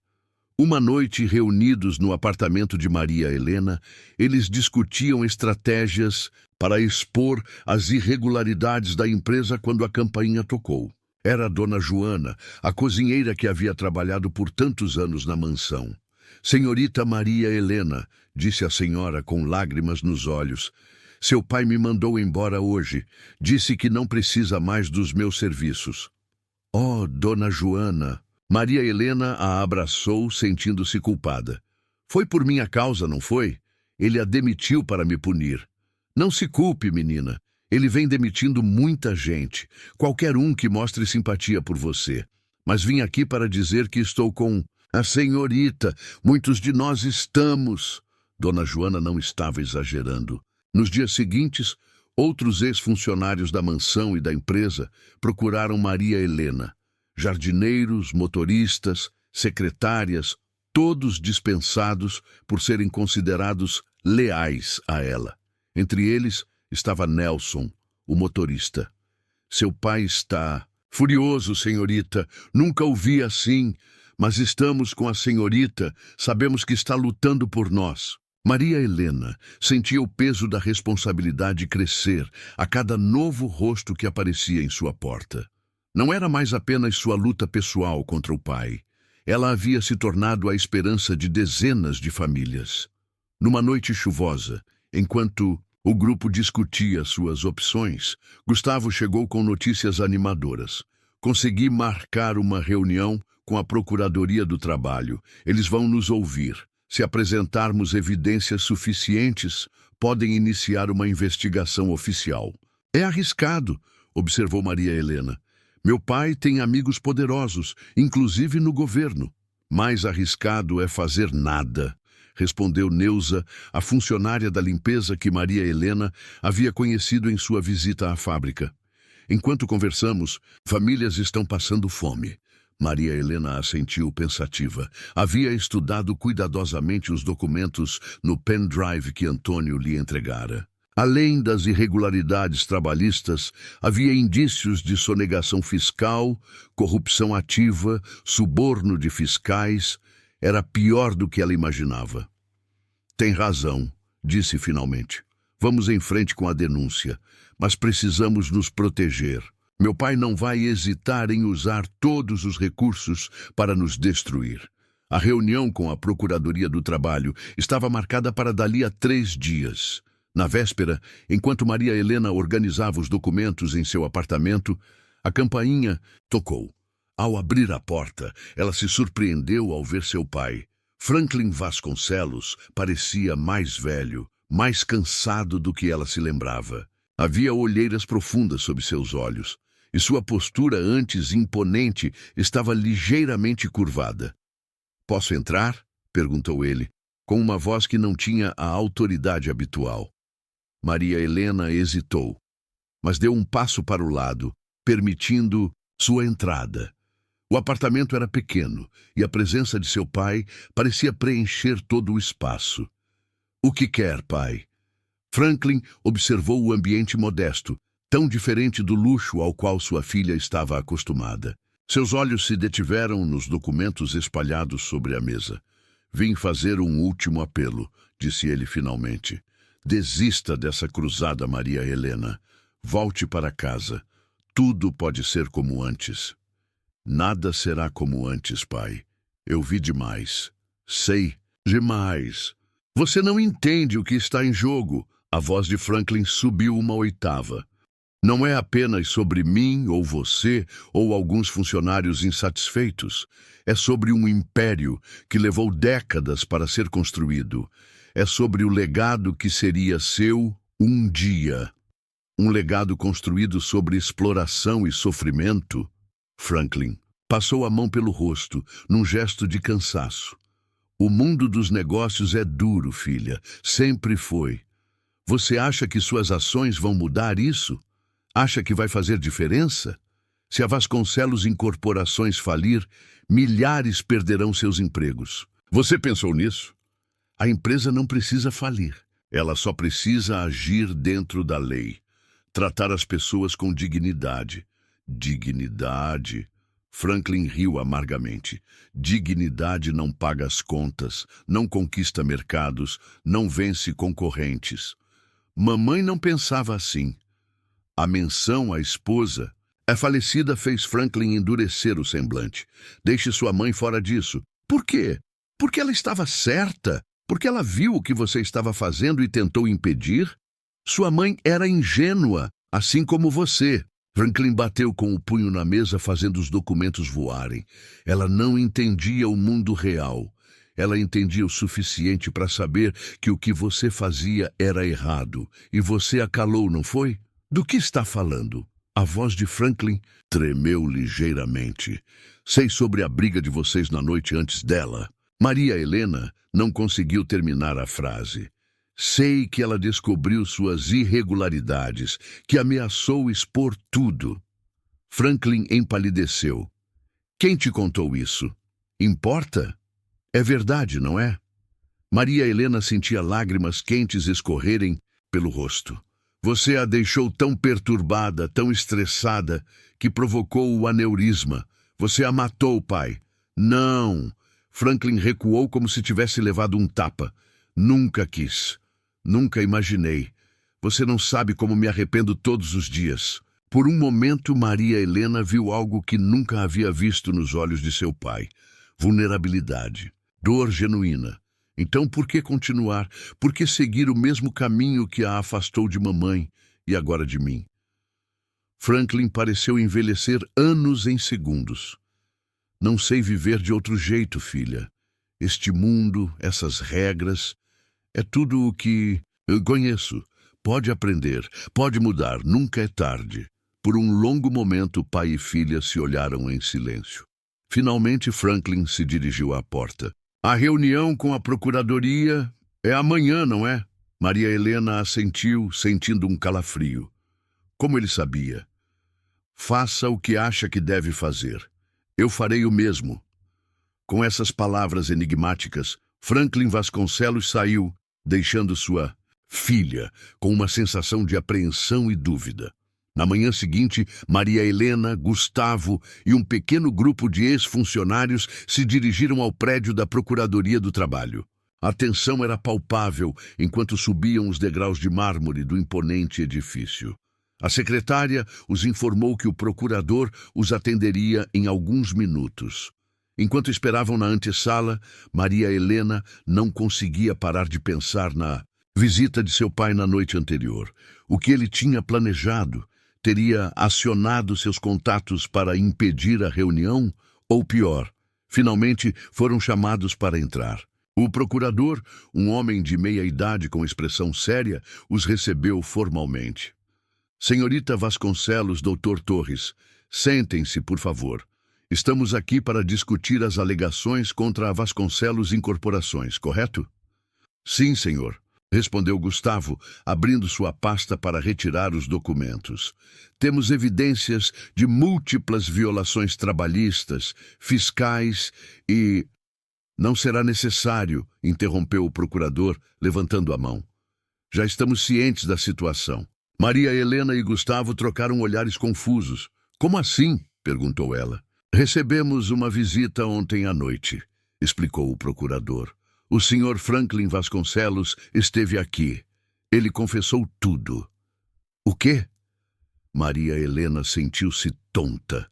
Uma noite, reunidos no apartamento de Maria Helena, eles discutiam estratégias para expor as irregularidades da empresa quando a campainha tocou. Era a dona Joana, a cozinheira que havia trabalhado por tantos anos na mansão. Senhorita Maria Helena, disse a senhora com lágrimas nos olhos, seu pai me mandou embora hoje. Disse que não precisa mais dos meus serviços. Oh, dona Joana! Maria Helena a abraçou, sentindo-se culpada. Foi por minha causa, não foi? Ele a demitiu para me punir. Não se culpe, menina. Ele vem demitindo muita gente, qualquer um que mostre simpatia por você. Mas vim aqui para dizer que estou com a senhorita. Muitos de nós estamos. Dona Joana não estava exagerando. Nos dias seguintes, outros ex-funcionários da mansão e da empresa procuraram Maria Helena. Jardineiros, motoristas, secretárias, todos dispensados por serem considerados leais a ela. Entre eles estava Nelson, o motorista. Seu pai está furioso, senhorita. Nunca o vi assim, mas estamos com a senhorita. Sabemos que está lutando por nós. Maria Helena sentia o peso da responsabilidade crescer a cada novo rosto que aparecia em sua porta. Não era mais apenas sua luta pessoal contra o pai. Ela havia se tornado a esperança de dezenas de famílias. Numa noite chuvosa, enquanto o grupo discutia suas opções, Gustavo chegou com notícias animadoras. Consegui marcar uma reunião com a Procuradoria do Trabalho. Eles vão nos ouvir. Se apresentarmos evidências suficientes, podem iniciar uma investigação oficial. É arriscado, observou Maria Helena. Meu pai tem amigos poderosos, inclusive no governo. Mais arriscado é fazer nada, respondeu Neuza, a funcionária da limpeza que Maria Helena havia conhecido em sua visita à fábrica. Enquanto conversamos, famílias estão passando fome. Maria Helena assentiu pensativa. Havia estudado cuidadosamente os documentos no pendrive que Antônio lhe entregara. Além das irregularidades trabalhistas, havia indícios de sonegação fiscal, corrupção ativa, suborno de fiscais. Era pior do que ela imaginava. Tem razão, disse finalmente. Vamos em frente com a denúncia, mas precisamos nos proteger. Meu pai não vai hesitar em usar todos os recursos para nos destruir. A reunião com a Procuradoria do Trabalho estava marcada para dali a 3 dias. Na véspera, enquanto Maria Helena organizava os documentos em seu apartamento, a campainha tocou. Ao abrir a porta, ela se surpreendeu ao ver seu pai. Franklin Vasconcelos parecia mais velho, mais cansado do que ela se lembrava. Havia olheiras profundas sob seus olhos, e sua postura antes imponente estava ligeiramente curvada. "Posso entrar?" perguntou ele, com uma voz que não tinha a autoridade habitual. Maria Helena hesitou, mas deu um passo para o lado, permitindo sua entrada. O apartamento era pequeno e a presença de seu pai parecia preencher todo o espaço. O que quer, pai? Franklin observou o ambiente modesto, tão diferente do luxo ao qual sua filha estava acostumada. Seus olhos se detiveram nos documentos espalhados sobre a mesa. Vim fazer um último apelo, disse ele finalmente. Desista dessa cruzada, Maria Helena. Volte para casa. Tudo pode ser como antes. Nada será como antes, pai. Eu vi demais. Sei demais. Você não entende o que está em jogo. A voz de Franklin subiu uma oitava. Não é apenas sobre mim ou você ou alguns funcionários insatisfeitos. É sobre um império que levou décadas para ser construído. É sobre o legado que seria seu um dia. Um legado construído sobre exploração e sofrimento. Franklin passou a mão pelo rosto, num gesto de cansaço. O mundo dos negócios é duro, filha. Sempre foi. Você acha que suas ações vão mudar isso? Acha que vai fazer diferença? Se a Vasconcelos Incorporações falir, milhares perderão seus empregos. Você pensou nisso? A empresa não precisa falir. Ela só precisa agir dentro da lei. Tratar as pessoas com dignidade. Dignidade. Franklin riu amargamente. Dignidade não paga as contas, não conquista mercados, não vence concorrentes. Mamãe não pensava assim. A menção à esposa, a falecida, fez Franklin endurecer o semblante. Deixe sua mãe fora disso. Por quê? Porque ela estava certa. Porque ela viu o que você estava fazendo e tentou impedir? Sua mãe era ingênua, assim como você. Franklin bateu com o punho na mesa, fazendo os documentos voarem. Ela não entendia o mundo real. Ela entendia o suficiente para saber que o que você fazia era errado. E você a calou, não foi? Do que está falando? A voz de Franklin tremeu ligeiramente. Sei sobre a briga de vocês na noite antes dela. Maria Helena não conseguiu terminar a frase. Sei que ela descobriu suas irregularidades, que ameaçou expor tudo. Franklin empalideceu. Quem te contou isso? Importa? É verdade, não é? Maria Helena sentia lágrimas quentes escorrerem pelo rosto. Você a deixou tão perturbada, tão estressada, que provocou o aneurisma. Você a matou, pai. Não! Franklin recuou como se tivesse levado um tapa. Nunca quis. Nunca imaginei. Você não sabe como me arrependo todos os dias. Por um momento, Maria Helena viu algo que nunca havia visto nos olhos de seu pai. Vulnerabilidade. Dor genuína. Então por que continuar? Por que seguir o mesmo caminho que a afastou de mamãe e agora de mim? Franklin pareceu envelhecer anos em segundos. Não sei viver de outro jeito, filha. Este mundo, essas regras, é tudo o que eu conheço. Pode aprender, pode mudar, nunca é tarde. Por um longo momento, pai e filha se olharam em silêncio. Finalmente, Franklin se dirigiu à porta. A reunião com a procuradoria é amanhã, não é? Maria Helena assentiu, sentindo um calafrio. Como ele sabia? Faça o que acha que deve fazer. Eu farei o mesmo. Com essas palavras enigmáticas, Franklin Vasconcelos saiu, deixando sua filha com uma sensação de apreensão e dúvida. Na manhã seguinte, Maria Helena, Gustavo e um pequeno grupo de ex-funcionários se dirigiram ao prédio da Procuradoria do Trabalho. A tensão era palpável enquanto subiam os degraus de mármore do imponente edifício. A secretária os informou que o procurador os atenderia em alguns minutos. Enquanto esperavam na antessala, Maria Helena não conseguia parar de pensar na visita de seu pai na noite anterior. O que ele tinha planejado? Teria acionado seus contatos para impedir a reunião? Ou pior, finalmente foram chamados para entrar. O procurador, um homem de meia-idade com expressão séria, os recebeu formalmente. Senhorita Vasconcelos, Dr. Torres, sentem-se, por favor. Estamos aqui para discutir as alegações contra a Vasconcelos Incorporações, correto? Sim, senhor, respondeu Gustavo, abrindo sua pasta para retirar os documentos. Temos evidências de múltiplas violações trabalhistas, fiscais e... Não será necessário, interrompeu o procurador, levantando a mão. Já estamos cientes da situação. Maria Helena e Gustavo trocaram olhares confusos. Como assim? Perguntou ela. Recebemos uma visita ontem à noite, explicou o procurador. O senhor Franklin Vasconcelos esteve aqui. Ele confessou tudo. O quê? Maria Helena sentiu-se tonta.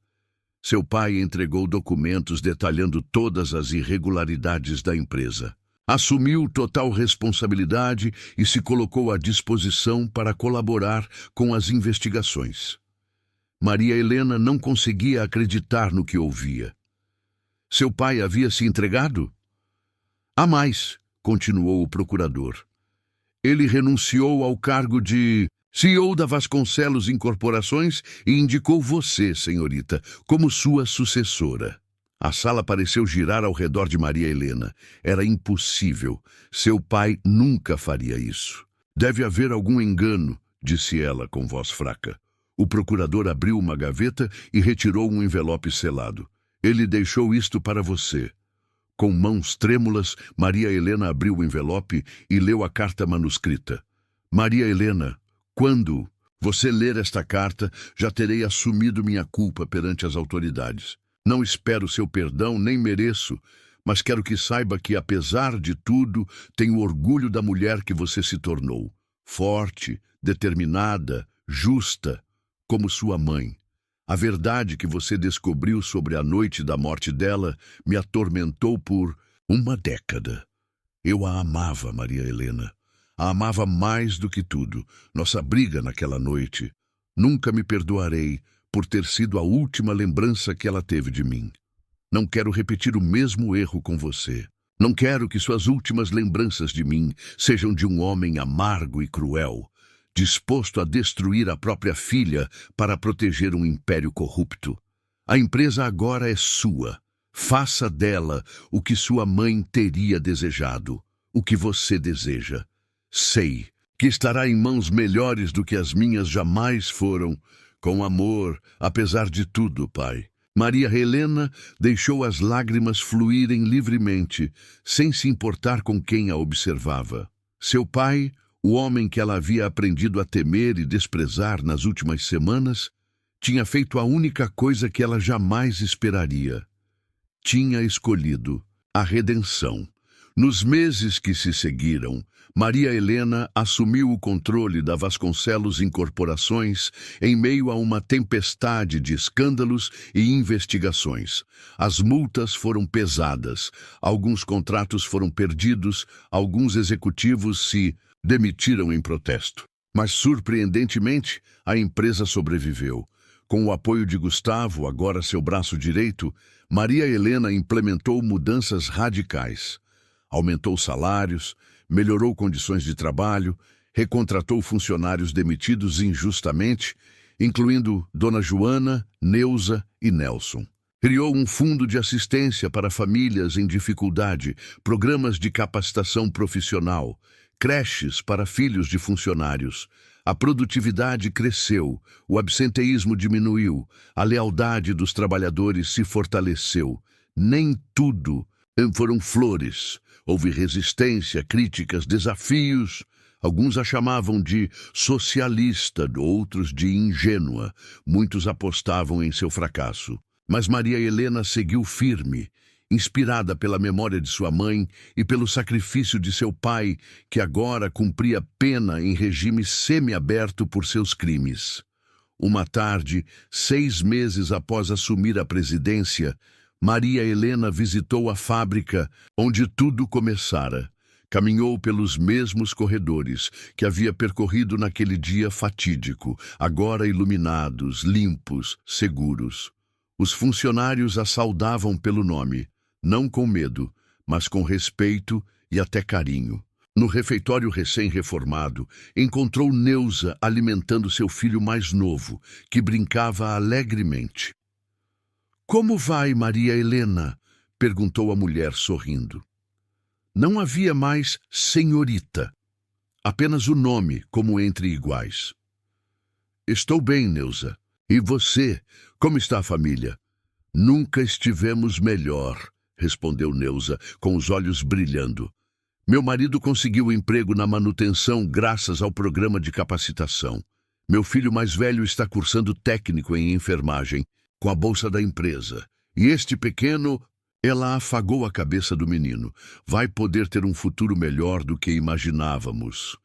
Seu pai entregou documentos detalhando todas as irregularidades da empresa. Assumiu total responsabilidade e se colocou à disposição para colaborar com as investigações. Maria Helena não conseguia acreditar no que ouvia. Seu pai havia se entregado? Há mais, continuou o procurador. Ele renunciou ao cargo de CEO da Vasconcelos Incorporações e indicou você, senhorita, como sua sucessora. A sala pareceu girar ao redor de Maria Helena. Era impossível. Seu pai nunca faria isso. Deve haver algum engano, disse ela com voz fraca. O procurador abriu uma gaveta e retirou um envelope selado. Ele deixou isto para você. Com mãos trêmulas, Maria Helena abriu o envelope e leu a carta manuscrita. Maria Helena, quando você ler esta carta, já terei assumido minha culpa perante as autoridades. Não espero seu perdão, nem mereço, mas quero que saiba que, apesar de tudo, tenho orgulho da mulher que você se tornou. Forte, determinada, justa, como sua mãe. A verdade que você descobriu sobre a noite da morte dela me atormentou por uma década. Eu a amava, Maria Helena. A amava mais do que tudo. Nossa briga naquela noite. Nunca me perdoarei por ter sido a última lembrança que ela teve de mim. Não quero repetir o mesmo erro com você. Não quero que suas últimas lembranças de mim sejam de um homem amargo e cruel, disposto a destruir a própria filha para proteger um império corrupto. A empresa agora é sua. Faça dela o que sua mãe teria desejado, o que você deseja. Sei que estará em mãos melhores do que as minhas jamais foram. Com amor, apesar de tudo, pai. Maria Helena deixou as lágrimas fluírem livremente, sem se importar com quem a observava. Seu pai, o homem que ela havia aprendido a temer e desprezar nas últimas semanas, tinha feito a única coisa que ela jamais esperaria. Tinha escolhido a redenção. Nos meses que se seguiram, Maria Helena assumiu o controle da Vasconcelos Incorporações em meio a uma tempestade de escândalos e investigações. As multas foram pesadas, alguns contratos foram perdidos, alguns executivos se demitiram em protesto. Mas, surpreendentemente, a empresa sobreviveu. Com o apoio de Gustavo, agora seu braço direito, Maria Helena implementou mudanças radicais. Aumentou salários, melhorou condições de trabalho, recontratou funcionários demitidos injustamente, incluindo Dona Joana, Neuza e Nelson. Criou um fundo de assistência para famílias em dificuldade, programas de capacitação profissional, creches para filhos de funcionários. A produtividade cresceu, o absenteísmo diminuiu, a lealdade dos trabalhadores se fortaleceu. Nem tudo foram flores. Houve resistência, críticas, desafios. Alguns a chamavam de socialista, outros de ingênua. Muitos apostavam em seu fracasso. Mas Maria Helena seguiu firme, inspirada pela memória de sua mãe e pelo sacrifício de seu pai, que agora cumpria pena em regime semiaberto por seus crimes. Uma tarde, 6 meses após assumir a presidência, Maria Helena visitou a fábrica onde tudo começara. Caminhou pelos mesmos corredores que havia percorrido naquele dia fatídico, agora iluminados, limpos, seguros. Os funcionários a saudavam pelo nome, não com medo, mas com respeito e até carinho. No refeitório recém-reformado, encontrou Neuza alimentando seu filho mais novo, que brincava alegremente. "Como vai, Maria Helena?" perguntou a mulher sorrindo. Não havia mais senhorita. Apenas o nome, como entre iguais. Estou bem, Neuza. E você? Como está a família? Nunca estivemos melhor, respondeu Neuza, com os olhos brilhando. Meu marido conseguiu emprego na manutenção graças ao programa de capacitação. Meu filho mais velho está cursando técnico em enfermagem, com a bolsa da empresa. E este pequeno... Ela afagou a cabeça do menino. Vai poder ter um futuro melhor do que imaginávamos.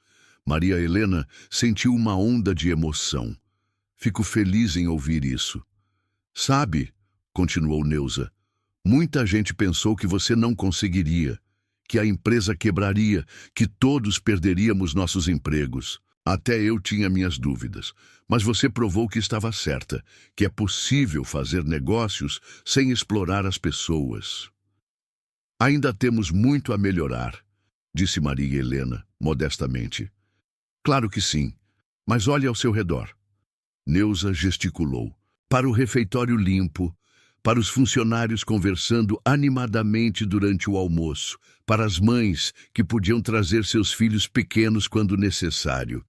Maria Helena sentiu uma onda de emoção. Fico feliz em ouvir isso. Sabe, continuou Neuza, muita gente pensou que você não conseguiria, que a empresa quebraria, que todos perderíamos nossos empregos. Até eu tinha minhas dúvidas, mas você provou que estava certa, que é possível fazer negócios sem explorar as pessoas. Ainda temos muito a melhorar, disse Maria Helena, modestamente. Claro que sim, mas olhe ao seu redor. Neuza gesticulou. Para o refeitório limpo, para os funcionários conversando animadamente durante o almoço, para as mães que podiam trazer seus filhos pequenos quando necessário.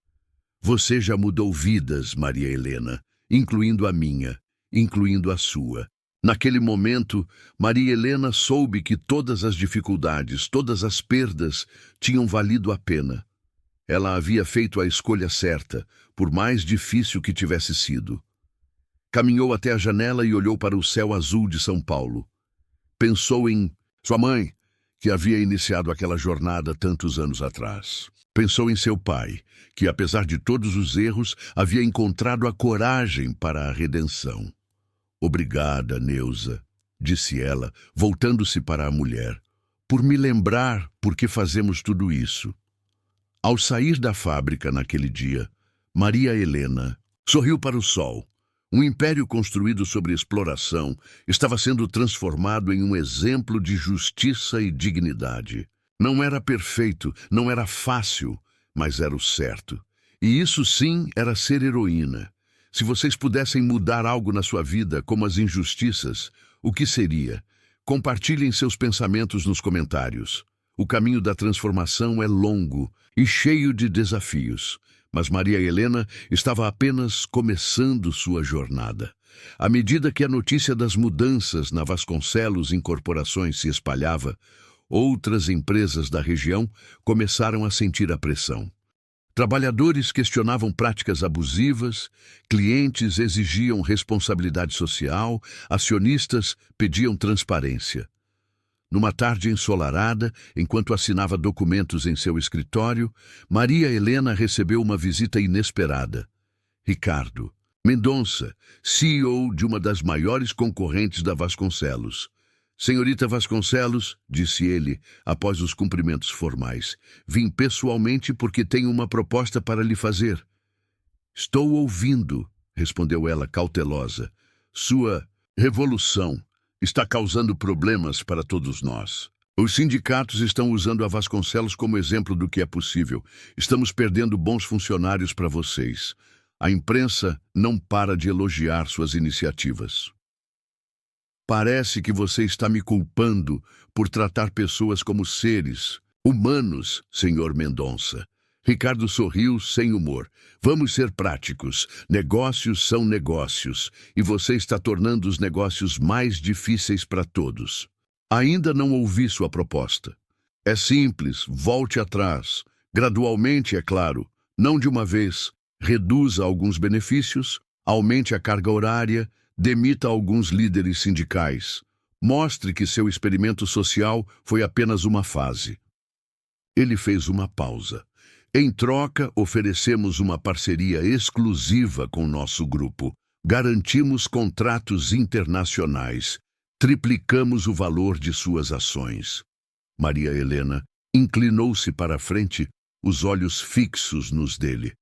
Você já mudou vidas, Maria Helena, incluindo a minha, incluindo a sua. Naquele momento, Maria Helena soube que todas as dificuldades, todas as perdas tinham valido a pena. Ela havia feito a escolha certa, por mais difícil que tivesse sido. Caminhou até a janela e olhou para o céu azul de São Paulo. Pensou em sua mãe, que havia iniciado aquela jornada tantos anos atrás. Pensou em seu pai, que, apesar de todos os erros, havia encontrado a coragem para a redenção. Obrigada, Neuza, disse ela, voltando-se para a mulher, por me lembrar por que fazemos tudo isso. Ao sair da fábrica naquele dia, Maria Helena sorriu para o sol. Um império construído sobre exploração estava sendo transformado em um exemplo de justiça e dignidade. Não era perfeito, não era fácil, mas era o certo. E isso sim era ser heroína. Se vocês pudessem mudar algo na sua vida, como as injustiças, o que seria? Compartilhem seus pensamentos nos comentários. O caminho da transformação é longo e cheio de desafios. Mas Maria Helena estava apenas começando sua jornada. À medida que a notícia das mudanças na Vasconcelos Incorporações se espalhava, outras empresas da região começaram a sentir a pressão. Trabalhadores questionavam práticas abusivas, clientes exigiam responsabilidade social, acionistas pediam transparência. Numa tarde ensolarada, enquanto assinava documentos em seu escritório, Maria Helena recebeu uma visita inesperada. Ricardo Mendonça, CEO de uma das maiores concorrentes da Vasconcelos. Senhorita Vasconcelos, disse ele, após os cumprimentos formais, vim pessoalmente porque tenho uma proposta para lhe fazer. Estou ouvindo, respondeu ela cautelosa. Sua revolução está causando problemas para todos nós. Os sindicatos estão usando a Vasconcelos como exemplo do que é possível. Estamos perdendo bons funcionários para vocês. A imprensa não para de elogiar suas iniciativas. Parece que você está me culpando por tratar pessoas como seres humanos, senhor Mendonça. Ricardo sorriu sem humor. Vamos ser práticos. Negócios são negócios, e você está tornando os negócios mais difíceis para todos. Ainda não ouvi sua proposta. É simples, volte atrás. Gradualmente, é claro. Não de uma vez. Reduza alguns benefícios, aumente a carga horária, demita alguns líderes sindicais. Mostre que seu experimento social foi apenas uma fase. Ele fez uma pausa. Em troca, oferecemos uma parceria exclusiva com nosso grupo. Garantimos contratos internacionais. Triplicamos o valor de suas ações. Maria Helena inclinou-se para a frente, os olhos fixos nos dele.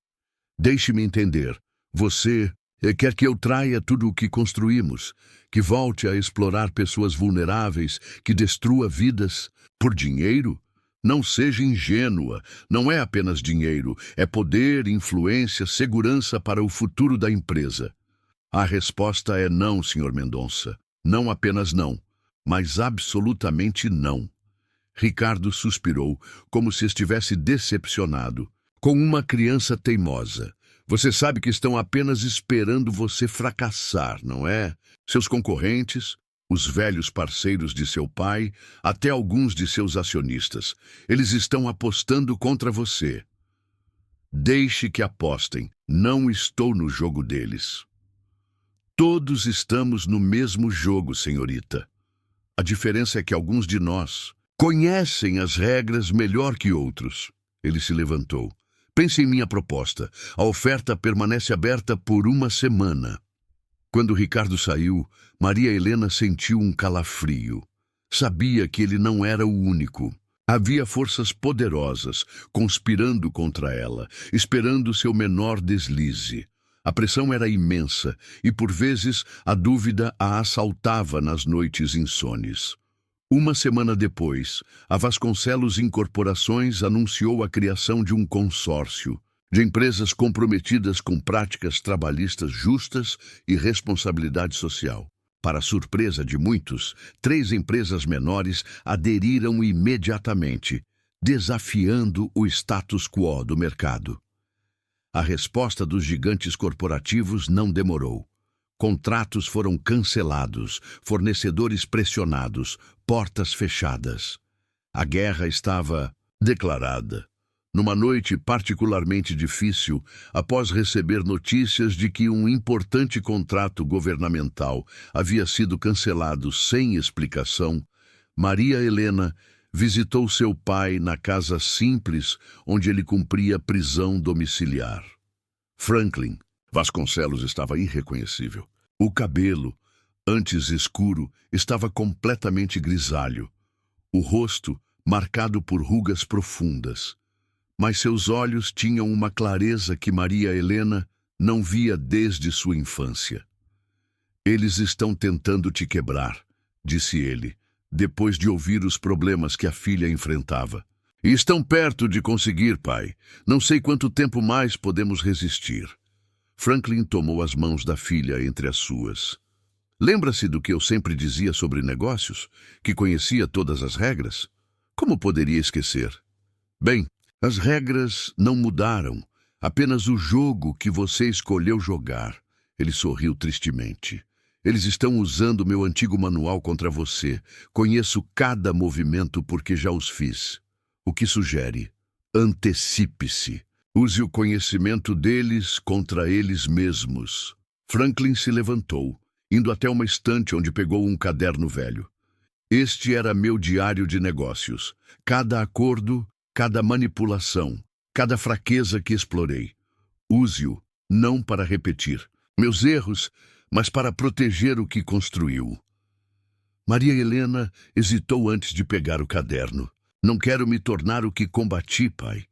Deixe-me entender. Você quer que eu traia tudo o que construímos, que volte a explorar pessoas vulneráveis, que destrua vidas por dinheiro? Não seja ingênua, não é apenas dinheiro, é poder, influência, segurança para o futuro da empresa. A resposta é não, Sr. Mendonça. Não apenas não, mas absolutamente não. Ricardo suspirou, como se estivesse decepcionado. com uma criança teimosa. Você sabe que estão apenas esperando você fracassar, não é? Seus concorrentes, os velhos parceiros de seu pai, até alguns de seus acionistas. Eles estão apostando contra você. Deixe que apostem. Não estou no jogo deles. Todos estamos no mesmo jogo, senhorita. A diferença é que alguns de nós conhecem as regras melhor que outros. Ele se levantou. Pense em minha proposta. A oferta permanece aberta por uma semana. Quando Ricardo saiu, Maria Helena sentiu um calafrio. Sabia que ele não era o único. Havia forças poderosas conspirando contra ela, esperando seu menor deslize. A pressão era imensa e, por vezes, a dúvida a assaltava nas noites insones. Uma semana depois, a Vasconcelos Incorporações anunciou a criação de um consórcio de empresas comprometidas com práticas trabalhistas justas e responsabilidade social. Para a surpresa de muitos, 3 empresas menores aderiram imediatamente, desafiando o status quo do mercado. A resposta dos gigantes corporativos não demorou. Contratos foram cancelados, fornecedores pressionados, portas fechadas. A guerra estava declarada. Numa noite particularmente difícil, após receber notícias de que um importante contrato governamental havia sido cancelado sem explicação, Maria Helena visitou seu pai na casa simples onde ele cumpria prisão domiciliar. Franklin Vasconcelos estava irreconhecível. O cabelo, antes escuro, estava completamente grisalho. O rosto marcado por rugas profundas. Mas seus olhos tinham uma clareza que Maria Helena não via desde sua infância. Eles estão tentando te quebrar, disse ele, depois de ouvir os problemas que a filha enfrentava. E estão perto de conseguir, pai. Não sei quanto tempo mais podemos resistir. Franklin tomou as mãos da filha entre as suas. Lembra-se do que eu sempre dizia sobre negócios? Que conhecia todas as regras? Como poderia esquecer? Bem, as regras não mudaram, apenas o jogo que você escolheu jogar. Ele sorriu tristemente. Eles estão usando meu antigo manual contra você. Conheço cada movimento porque já os fiz. O que sugere? Antecipe-se. Use o conhecimento deles contra eles mesmos. Franklin se levantou, indo até uma estante onde pegou um caderno velho. Este era meu diário de negócios. Cada acordo, cada manipulação, cada fraqueza que explorei. Use-o, não para repetir meus erros, mas para proteger o que construiu. Maria Helena hesitou antes de pegar o caderno. Não quero me tornar o que combati, pai.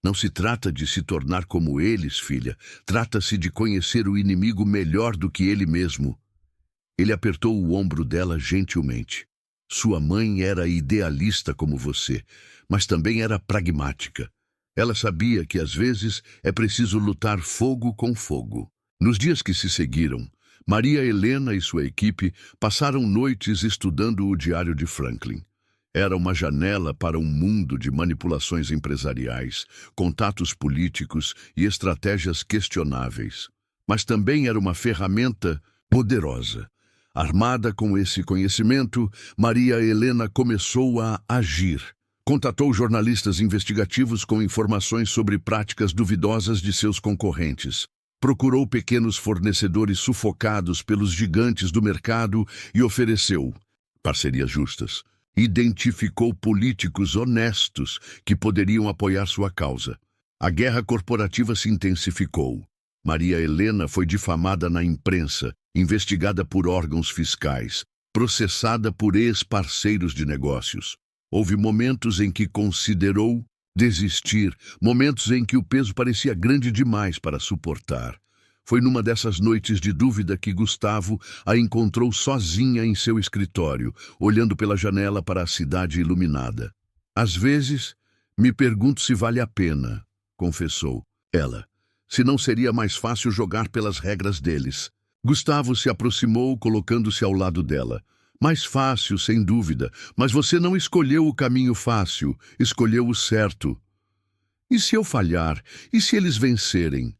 Não se trata de se tornar como eles, filha. Trata-se de conhecer o inimigo melhor do que ele mesmo. Ele apertou o ombro dela gentilmente. Sua mãe era idealista como você, mas também era pragmática. Ela sabia que às vezes é preciso lutar fogo com fogo. Nos dias que se seguiram, Maria Helena e sua equipe passaram noites estudando o diário de Franklin. Era uma janela para um mundo de manipulações empresariais, contatos políticos e estratégias questionáveis. Mas também era uma ferramenta poderosa. Armada com esse conhecimento, Maria Helena começou a agir. Contatou jornalistas investigativos com informações sobre práticas duvidosas de seus concorrentes. Procurou pequenos fornecedores sufocados pelos gigantes do mercado e ofereceu parcerias justas. Identificou políticos honestos que poderiam apoiar sua causa. A guerra corporativa se intensificou. Maria Helena foi difamada na imprensa, investigada por órgãos fiscais, processada por ex-parceiros de negócios. Houve momentos em que considerou desistir, momentos em que o peso parecia grande demais para suportar. Foi numa dessas noites de dúvida que Gustavo a encontrou sozinha em seu escritório, olhando pela janela para a cidade iluminada. Às vezes, me pergunto se vale a pena, confessou ela. Se não seria mais fácil jogar pelas regras deles. Gustavo se aproximou, colocando-se ao lado dela. Mais fácil, sem dúvida, mas você não escolheu o caminho fácil, escolheu o certo. E se eu falhar? E se eles vencerem?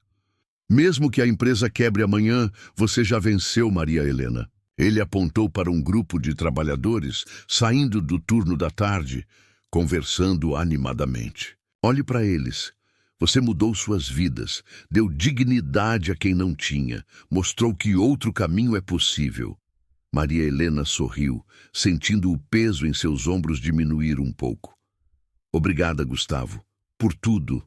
Mesmo que a empresa quebre amanhã, você já venceu, Maria Helena. Ele apontou para um grupo de trabalhadores saindo do turno da tarde, conversando animadamente. Olhe para eles. Você mudou suas vidas, deu dignidade a quem não tinha, mostrou que outro caminho é possível. Maria Helena sorriu, sentindo o peso em seus ombros diminuir um pouco. Obrigada, Gustavo, por tudo.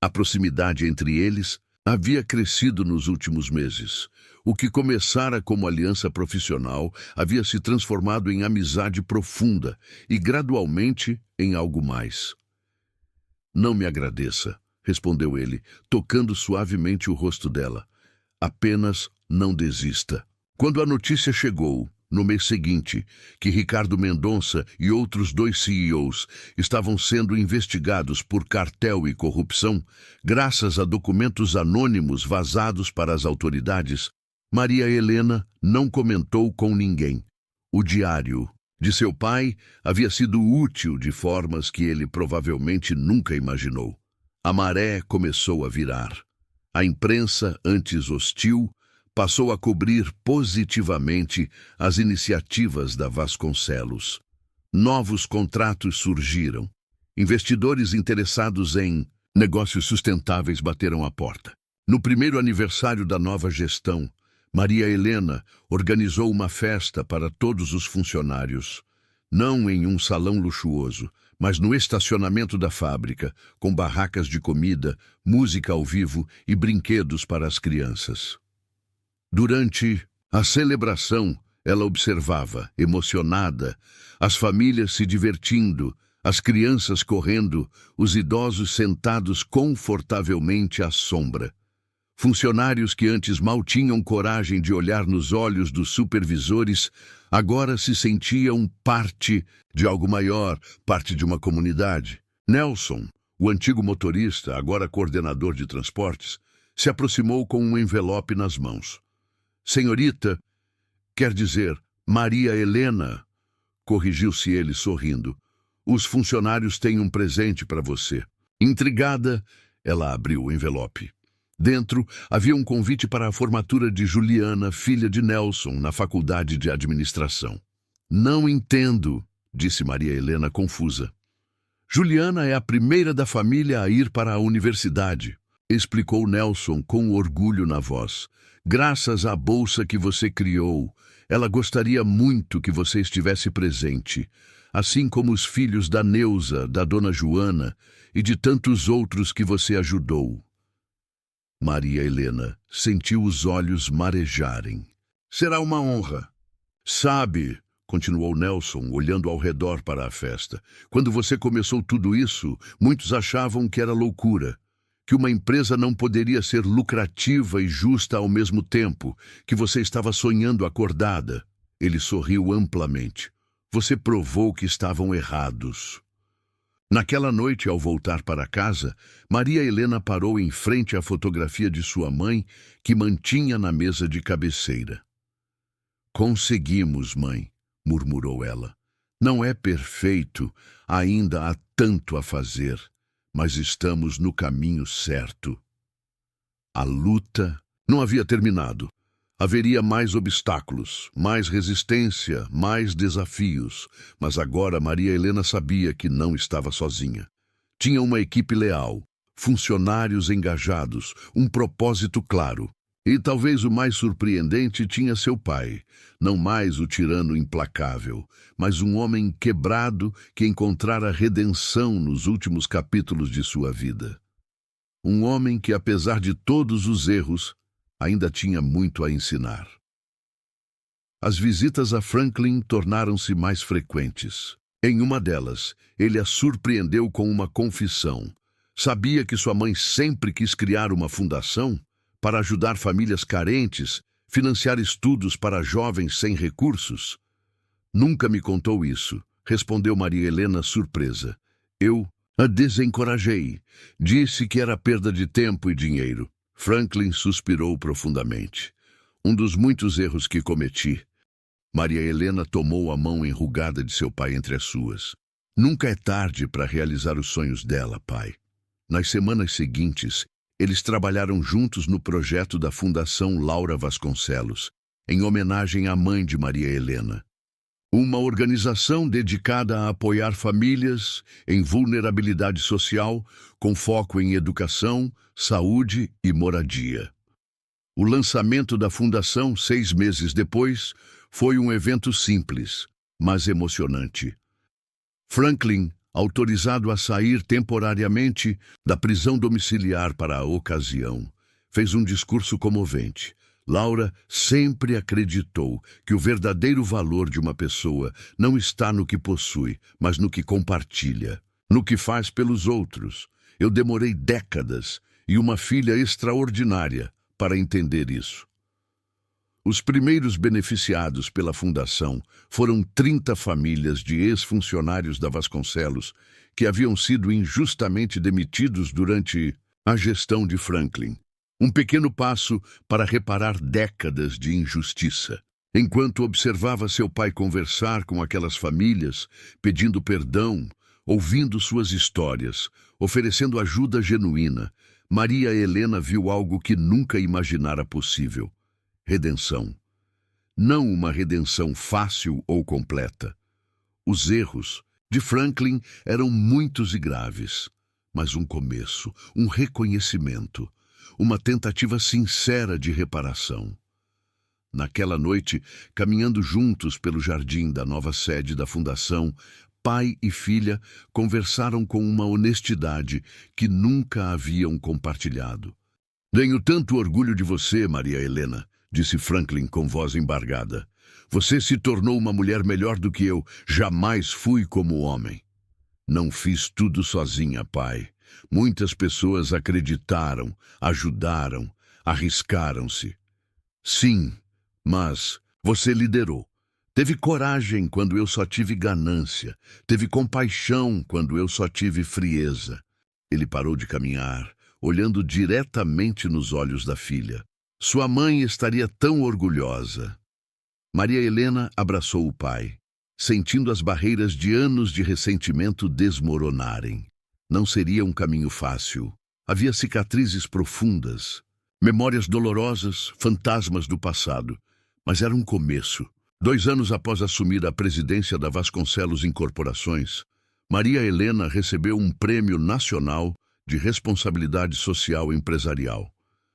A proximidade entre eles havia crescido nos últimos meses. O que começara como aliança profissional havia se transformado em amizade profunda e, gradualmente, em algo mais. Não me agradeça, respondeu ele, tocando suavemente o rosto dela. Apenas não desista. Quando a notícia chegou, no mês seguinte, que Ricardo Mendonça e outros 2 CEOs estavam sendo investigados por cartel e corrupção, graças a documentos anônimos vazados para as autoridades, Maria Helena não comentou com ninguém. O diário de seu pai havia sido útil de formas que ele provavelmente nunca imaginou. A maré começou a virar. A imprensa, antes hostil, passou a cobrir positivamente as iniciativas da Vasconcelos. Novos contratos surgiram. Investidores interessados em negócios sustentáveis bateram à porta. No primeiro aniversário da nova gestão, Maria Helena organizou uma festa para todos os funcionários, não em um salão luxuoso, mas no estacionamento da fábrica, com barracas de comida, música ao vivo e brinquedos para as crianças. Durante a celebração, ela observava, emocionada, as famílias se divertindo, as crianças correndo, os idosos sentados confortavelmente à sombra. Funcionários que antes mal tinham coragem de olhar nos olhos dos supervisores, agora se sentiam parte de algo maior, parte de uma comunidade. Nelson, o antigo motorista, agora coordenador de transportes, se aproximou com um envelope nas mãos. Senhorita, quer dizer, Maria Helena, corrigiu-se ele sorrindo. Os funcionários têm um presente para você. Intrigada, ela abriu o envelope. Dentro havia um convite para a formatura de Juliana, filha de Nelson, na faculdade de administração. Não entendo, disse Maria Helena confusa. Juliana é a primeira da família a ir para a universidade, explicou Nelson com orgulho na voz. Graças à bolsa que você criou, ela gostaria muito que você estivesse presente, assim como os filhos da Neuza, da dona Joana e de tantos outros que você ajudou. Maria Helena sentiu os olhos marejarem. Será uma honra. Sabe, continuou Nelson, olhando ao redor para a festa, quando você começou tudo isso, muitos achavam que era loucura, que uma empresa não poderia ser lucrativa e justa ao mesmo tempo, que você estava sonhando acordada. Ele sorriu amplamente. Você provou que estavam errados. Naquela noite, ao voltar para casa, Maria Helena parou em frente à fotografia de sua mãe, que mantinha na mesa de cabeceira. Conseguimos, mãe, murmurou ela. Não é perfeito, ainda há tanto a fazer, mas estamos no caminho certo. A luta não havia terminado. Haveria mais obstáculos, mais resistência, mais desafios, mas agora Maria Helena sabia que não estava sozinha. Tinha uma equipe leal, funcionários engajados, um propósito claro. E talvez o mais surpreendente tinha seu pai, não mais o tirano implacável, mas um homem quebrado que encontrara redenção nos últimos capítulos de sua vida. Um homem que, apesar de todos os erros, ainda tinha muito a ensinar. As visitas a Franklin tornaram-se mais frequentes. Em uma delas, ele a surpreendeu com uma confissão. Sabia que sua mãe sempre quis criar uma fundação para ajudar famílias carentes, financiar estudos para jovens sem recursos? Nunca me contou isso, respondeu Maria Helena surpresa. Eu a desencorajei. Disse que era perda de tempo e dinheiro. Franklin suspirou profundamente. Um dos muitos erros que cometi. Maria Helena tomou a mão enrugada de seu pai entre as suas. Nunca é tarde para realizar os sonhos dela, pai. Nas semanas seguintes, eles trabalharam juntos no projeto da Fundação Laura Vasconcelos, em homenagem à mãe de Maria Helena. Uma organização dedicada a apoiar famílias em vulnerabilidade social, com foco em educação, saúde e moradia. O lançamento da fundação, 6 meses depois, foi um evento simples, mas emocionante. Franklin, autorizado a sair temporariamente da prisão domiciliar para a ocasião, fez um discurso comovente. Laura sempre acreditou que o verdadeiro valor de uma pessoa não está no que possui, mas no que compartilha, no que faz pelos outros. Eu demorei décadas e uma filha extraordinária para entender isso. Os primeiros beneficiados pela fundação foram 30 famílias de ex-funcionários da Vasconcelos que haviam sido injustamente demitidos durante a gestão de Franklin. Um pequeno passo para reparar décadas de injustiça. Enquanto observava seu pai conversar com aquelas famílias, pedindo perdão, ouvindo suas histórias, oferecendo ajuda genuína, Maria Helena viu algo que nunca imaginara possível: redenção. Não uma redenção fácil ou completa. Os erros de Franklin eram muitos e graves, mas um começo, um reconhecimento, uma tentativa sincera de reparação. Naquela noite, caminhando juntos pelo jardim da nova sede da Fundação, pai e filha conversaram com uma honestidade que nunca haviam compartilhado. "Tenho tanto orgulho de você, Maria Helena", disse Franklin com voz embargada. "Você se tornou uma mulher melhor do que eu jamais fui como homem." "Não fiz tudo sozinha, pai. Muitas pessoas acreditaram, ajudaram, arriscaram-se." "Sim, mas você liderou. Teve coragem quando eu só tive ganância. Teve compaixão quando eu só tive frieza." Ele parou de caminhar, olhando diretamente nos olhos da filha. Sua mãe estaria tão orgulhosa. Maria Helena abraçou o pai, sentindo as barreiras de anos de ressentimento desmoronarem. Não seria um caminho fácil. Havia cicatrizes profundas, memórias dolorosas, fantasmas do passado. Mas era um começo. 2 anos após assumir a presidência da Vasconcelos Incorporações, Maria Helena recebeu um prêmio nacional de responsabilidade social empresarial.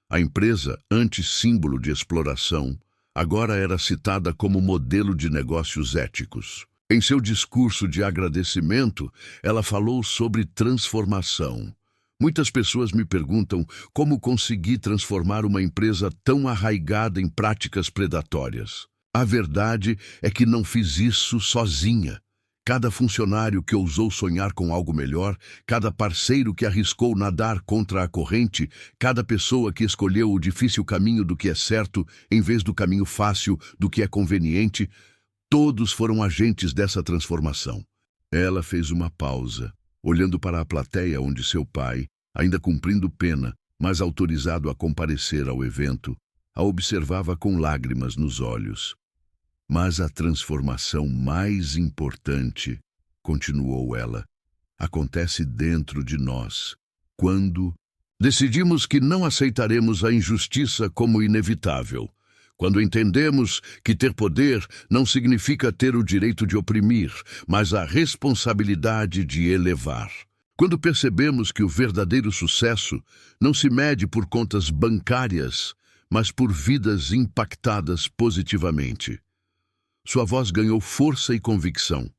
A empresa, antes símbolo de exploração, agora era citada como modelo de negócios éticos. Em seu discurso de agradecimento, ela falou sobre transformação. Muitas pessoas me perguntam como consegui transformar uma empresa tão arraigada em práticas predatórias. A verdade é que não fiz isso sozinha. Cada funcionário que ousou sonhar com algo melhor, cada parceiro que arriscou nadar contra a corrente, cada pessoa que escolheu o difícil caminho do que é certo, em vez do caminho fácil do que é conveniente, todos foram agentes dessa transformação. Ela fez uma pausa, olhando para a plateia onde seu pai, ainda cumprindo pena, mas autorizado a comparecer ao evento, a observava com lágrimas nos olhos. "Mas a transformação mais importante", continuou ela, "acontece dentro de nós, quando decidimos que não aceitaremos a injustiça como inevitável. Quando entendemos que ter poder não significa ter o direito de oprimir, mas a responsabilidade de elevar. Quando percebemos que o verdadeiro sucesso não se mede por contas bancárias, mas por vidas impactadas positivamente." Sua voz ganhou força e convicção.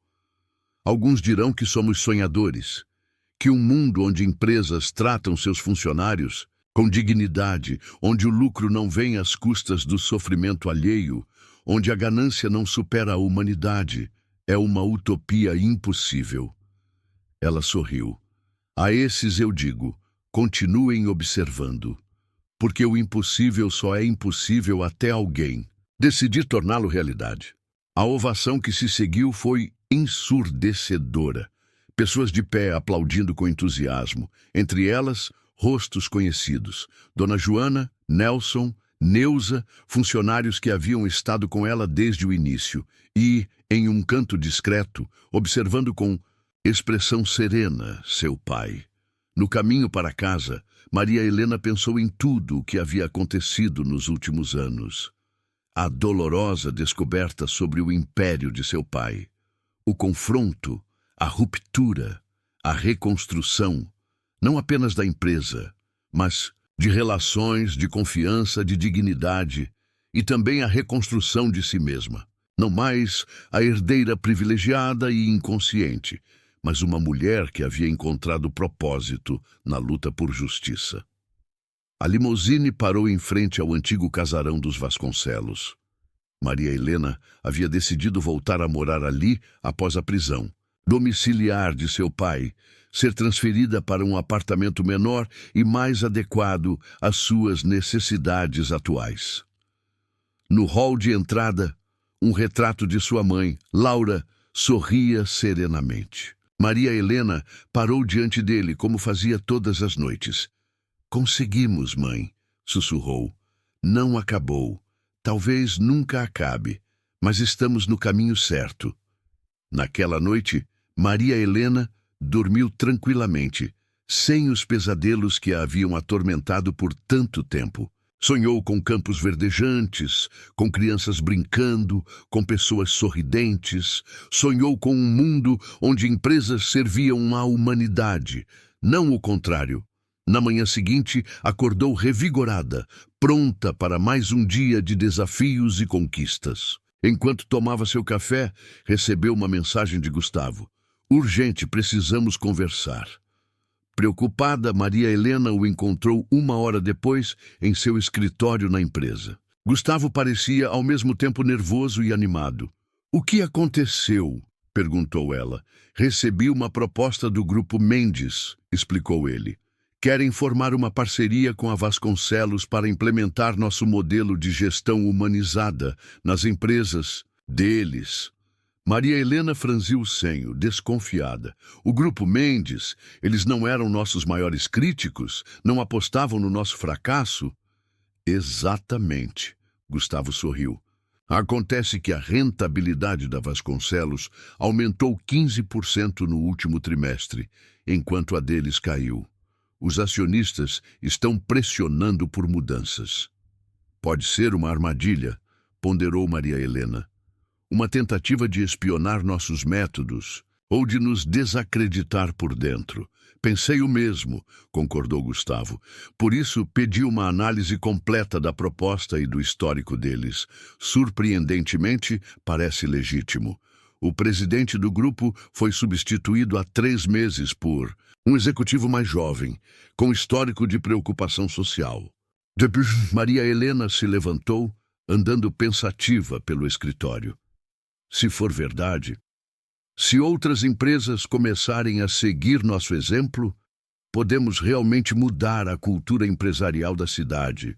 "Alguns dirão que somos sonhadores, que um mundo onde empresas tratam seus funcionários com dignidade, onde o lucro não vem às custas do sofrimento alheio, onde a ganância não supera a humanidade, é uma utopia impossível." Ela sorriu. "A esses eu digo, continuem observando, porque o impossível só é impossível até alguém decidir torná-lo realidade." A ovação que se seguiu foi ensurdecedora. Pessoas de pé aplaudindo com entusiasmo, entre elas, rostos conhecidos: Dona Joana, Nelson, Neuza, funcionários que haviam estado com ela desde o início, e, em um canto discreto, observando com expressão serena seu pai. No caminho para casa, Maria Helena pensou em tudo o que havia acontecido nos últimos anos. A dolorosa descoberta sobre o império de seu pai, o confronto, a ruptura, a reconstrução, não apenas da empresa, mas de relações, de confiança, de dignidade e também a reconstrução de si mesma. Não mais a herdeira privilegiada e inconsciente, mas uma mulher que havia encontrado propósito na luta por justiça. A limusine parou em frente ao antigo casarão dos Vasconcelos. Maria Helena havia decidido voltar a morar ali após a prisão domiciliar de seu pai, ser transferida para um apartamento menor e mais adequado às suas necessidades atuais. No hall de entrada, um retrato de sua mãe, Laura, sorria serenamente. Maria Helena parou diante dele como fazia todas as noites. "Conseguimos, mãe", sussurrou. "Não acabou. Talvez nunca acabe, mas estamos no caminho certo." Naquela noite, Maria Helena dormiu tranquilamente, sem os pesadelos que a haviam atormentado por tanto tempo. Sonhou com campos verdejantes, com crianças brincando, com pessoas sorridentes. Sonhou com um mundo onde empresas serviam à humanidade, não o contrário. Na manhã seguinte, acordou revigorada, pronta para mais um dia de desafios e conquistas. Enquanto tomava seu café, recebeu uma mensagem de Gustavo. "Urgente, precisamos conversar." Preocupada, Maria Helena o encontrou 1 hora depois em seu escritório na empresa. Gustavo parecia ao mesmo tempo nervoso e animado. "O que aconteceu?" perguntou ela. "Recebi uma proposta do Grupo Mendes", explicou ele. "Querem formar uma parceria com a Vasconcelos para implementar nosso modelo de gestão humanizada nas empresas deles." Maria Helena franziu o senho, desconfiada. "O Grupo Mendes, eles não eram nossos maiores críticos? Não apostavam no nosso fracasso?" "Exatamente", Gustavo sorriu. "Acontece que a rentabilidade da Vasconcelos aumentou 15% no último trimestre, enquanto a deles caiu. Os acionistas estão pressionando por mudanças." "Pode ser uma armadilha", ponderou Maria Helena. "Uma tentativa de espionar nossos métodos ou de nos desacreditar por dentro." "Pensei o mesmo", concordou Gustavo. "Por isso, pedi uma análise completa da proposta e do histórico deles. Surpreendentemente, parece legítimo. O presidente do grupo foi substituído há 3 meses por um executivo mais jovem, com histórico de preocupação social." Depois, Maria Helena se levantou, andando pensativa pelo escritório. "Se for verdade, se outras empresas começarem a seguir nosso exemplo, podemos realmente mudar a cultura empresarial da cidade,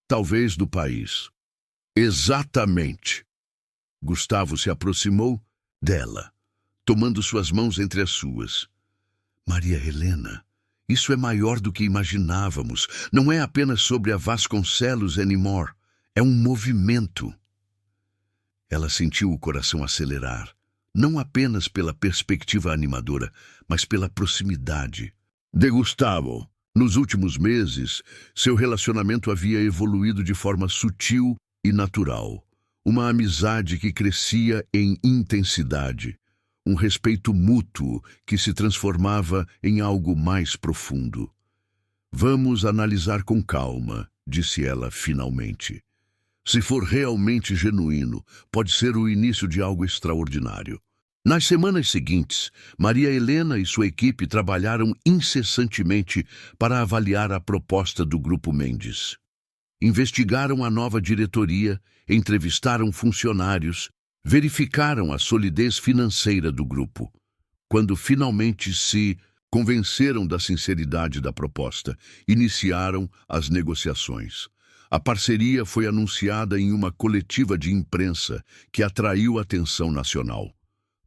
talvez do país." "Exatamente." Gustavo se aproximou dela, tomando suas mãos entre as suas. "Maria Helena, isso é maior do que imaginávamos. Não é apenas sobre a Vasconcelos anymore. É um movimento." Ela sentiu o coração acelerar, não apenas pela perspectiva animadora, mas pela proximidade. De Gustavo, nos últimos meses, seu relacionamento havia evoluído de forma sutil e natural. Uma amizade que crescia em intensidade, um respeito mútuo que se transformava em algo mais profundo. "Vamos analisar com calma", disse ela finalmente. "Se for realmente genuíno, pode ser o início de algo extraordinário." Nas semanas seguintes, Maria Helena e sua equipe trabalharam incessantemente para avaliar a proposta do Grupo Mendes. Investigaram a nova diretoria, entrevistaram funcionários, verificaram a solidez financeira do grupo. Quando finalmente se convenceram da sinceridade da proposta, iniciaram as negociações. A parceria foi anunciada em uma coletiva de imprensa que atraiu a atenção nacional.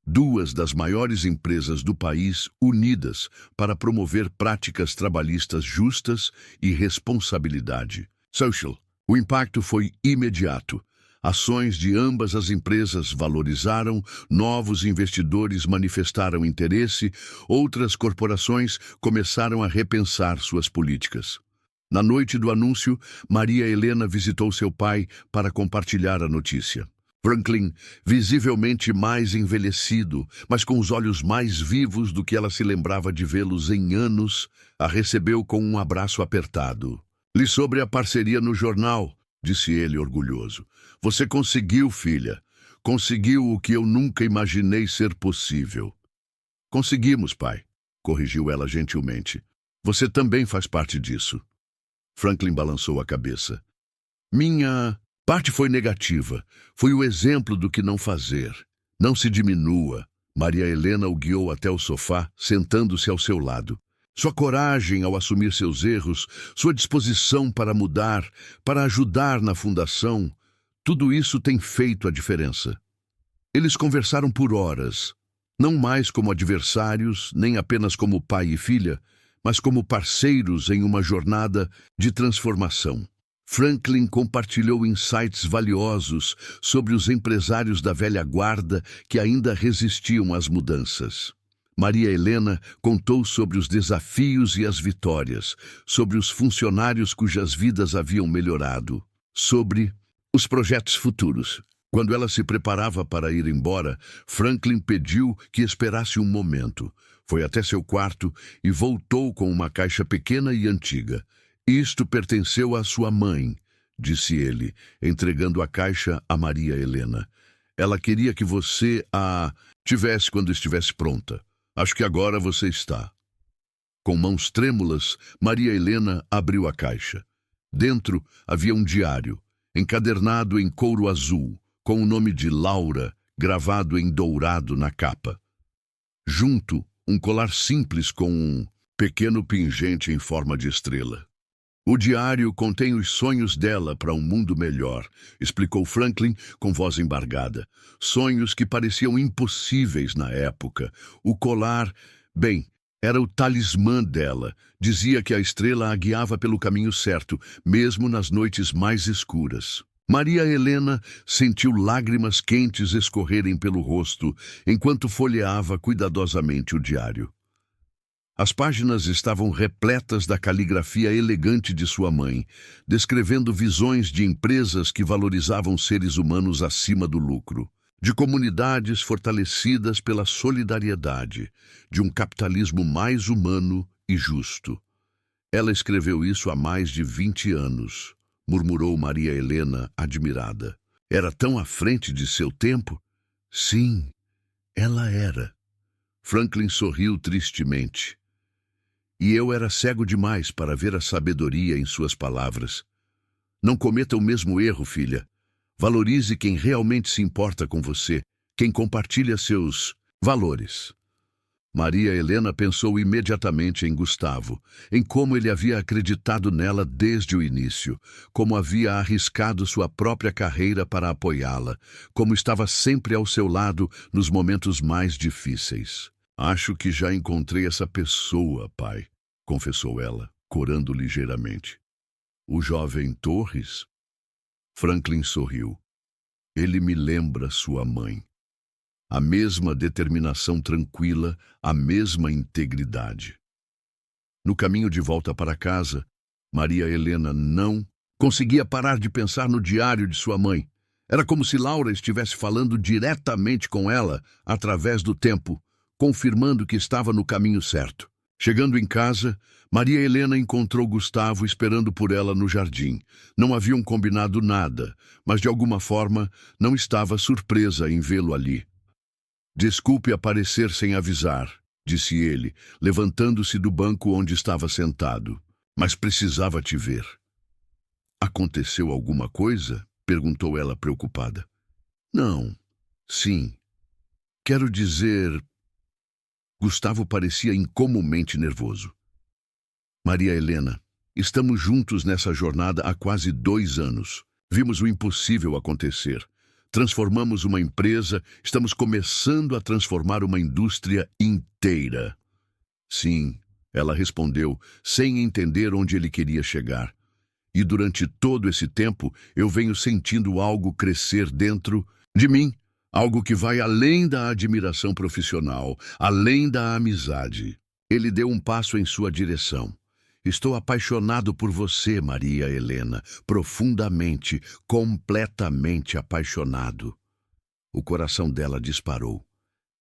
2 das maiores empresas do país unidas para promover práticas trabalhistas justas e responsabilidade. Social. O impacto foi imediato. Ações de ambas as empresas valorizaram, novos investidores manifestaram interesse, outras corporações começaram a repensar suas políticas. Na noite do anúncio, Maria Helena visitou seu pai para compartilhar a notícia. Franklin, visivelmente mais envelhecido, mas com os olhos mais vivos do que ela se lembrava de vê-los em anos, a recebeu com um abraço apertado. "Li sobre a parceria no jornal", disse ele orgulhoso. "Você conseguiu, filha. Conseguiu o que eu nunca imaginei ser possível." "Conseguimos, pai", corrigiu ela gentilmente. "Você também faz parte disso." Franklin balançou a cabeça. "Minha parte foi negativa. Foi o exemplo do que não fazer. Não se diminua." Maria Helena o guiou até o sofá, sentando-se ao seu lado. Sua coragem ao assumir seus erros, sua disposição para mudar, para ajudar na fundação, tudo isso tem feito a diferença. Eles conversaram por horas, não mais como adversários, nem apenas como pai e filha, mas como parceiros em uma jornada de transformação. Franklin compartilhou insights valiosos sobre os empresários da velha guarda que ainda resistiam às mudanças. Maria Helena contou sobre os desafios e as vitórias, sobre os funcionários cujas vidas haviam melhorado, sobre os projetos futuros. Quando ela se preparava para ir embora, Franklin pediu que esperasse um momento. Foi até seu quarto e voltou com uma caixa pequena e antiga. "Isto pertenceu à sua mãe", disse ele, entregando a caixa a Maria Helena. "Ela queria que você a tivesse quando estivesse pronta. Acho que agora você está." Com mãos trêmulas, Maria Helena abriu a caixa. Dentro havia um diário, encadernado em couro azul, com o nome de Laura gravado em dourado na capa. Junto, um colar simples com um pequeno pingente em forma de estrela. "O diário contém os sonhos dela para um mundo melhor", explicou Franklin com voz embargada. "Sonhos que pareciam impossíveis na época. O colar, bem, era o talismã dela. Dizia que a estrela a guiava pelo caminho certo, mesmo nas noites mais escuras." Maria Helena sentiu lágrimas quentes escorrerem pelo rosto enquanto folheava cuidadosamente o diário. As páginas estavam repletas da caligrafia elegante de sua mãe, descrevendo visões de empresas que valorizavam seres humanos acima do lucro, de comunidades fortalecidas pela solidariedade, de um capitalismo mais humano e justo. "Ela escreveu isso há mais de 20 anos", murmurou Maria Helena, admirada. "Era tão à frente de seu tempo?" "Sim, ela era." Franklin sorriu tristemente. "E eu era cego demais para ver a sabedoria em suas palavras. Não cometa o mesmo erro, filha. Valorize quem realmente se importa com você, quem compartilha seus valores." Maria Helena pensou imediatamente em Gustavo, em como ele havia acreditado nela desde o início, como havia arriscado sua própria carreira para apoiá-la, como estava sempre ao seu lado nos momentos mais difíceis. "Acho que já encontrei essa pessoa, pai", confessou ela, corando ligeiramente. "O jovem Torres?" Franklin sorriu. "Ele me lembra sua mãe. A mesma determinação tranquila, a mesma integridade." No caminho de volta para casa, Maria Helena não conseguia parar de pensar no diário de sua mãe. Era como se Laura estivesse falando diretamente com ela, através do tempo, confirmando que estava no caminho certo. Chegando em casa, Maria Helena encontrou Gustavo esperando por ela no jardim. Não haviam combinado nada, mas de alguma forma não estava surpresa em vê-lo ali. "Desculpe aparecer sem avisar", disse ele, levantando-se do banco onde estava sentado. "Mas precisava te ver." "Aconteceu alguma coisa?" perguntou ela preocupada. "Não. Sim. Quero dizer..." Gustavo parecia incomumente nervoso. "Maria Helena, estamos juntos nessa jornada há quase 2 anos. Vimos o impossível acontecer. Transformamos uma empresa, estamos começando a transformar uma indústria inteira." "Sim", ela respondeu, sem entender onde ele queria chegar. E durante todo esse tempo, eu venho sentindo algo crescer dentro de mim, algo que vai além da admiração profissional, além da amizade. Ele deu um passo em sua direção. Estou apaixonado por você, Maria Helena, profundamente, completamente apaixonado. O coração dela disparou.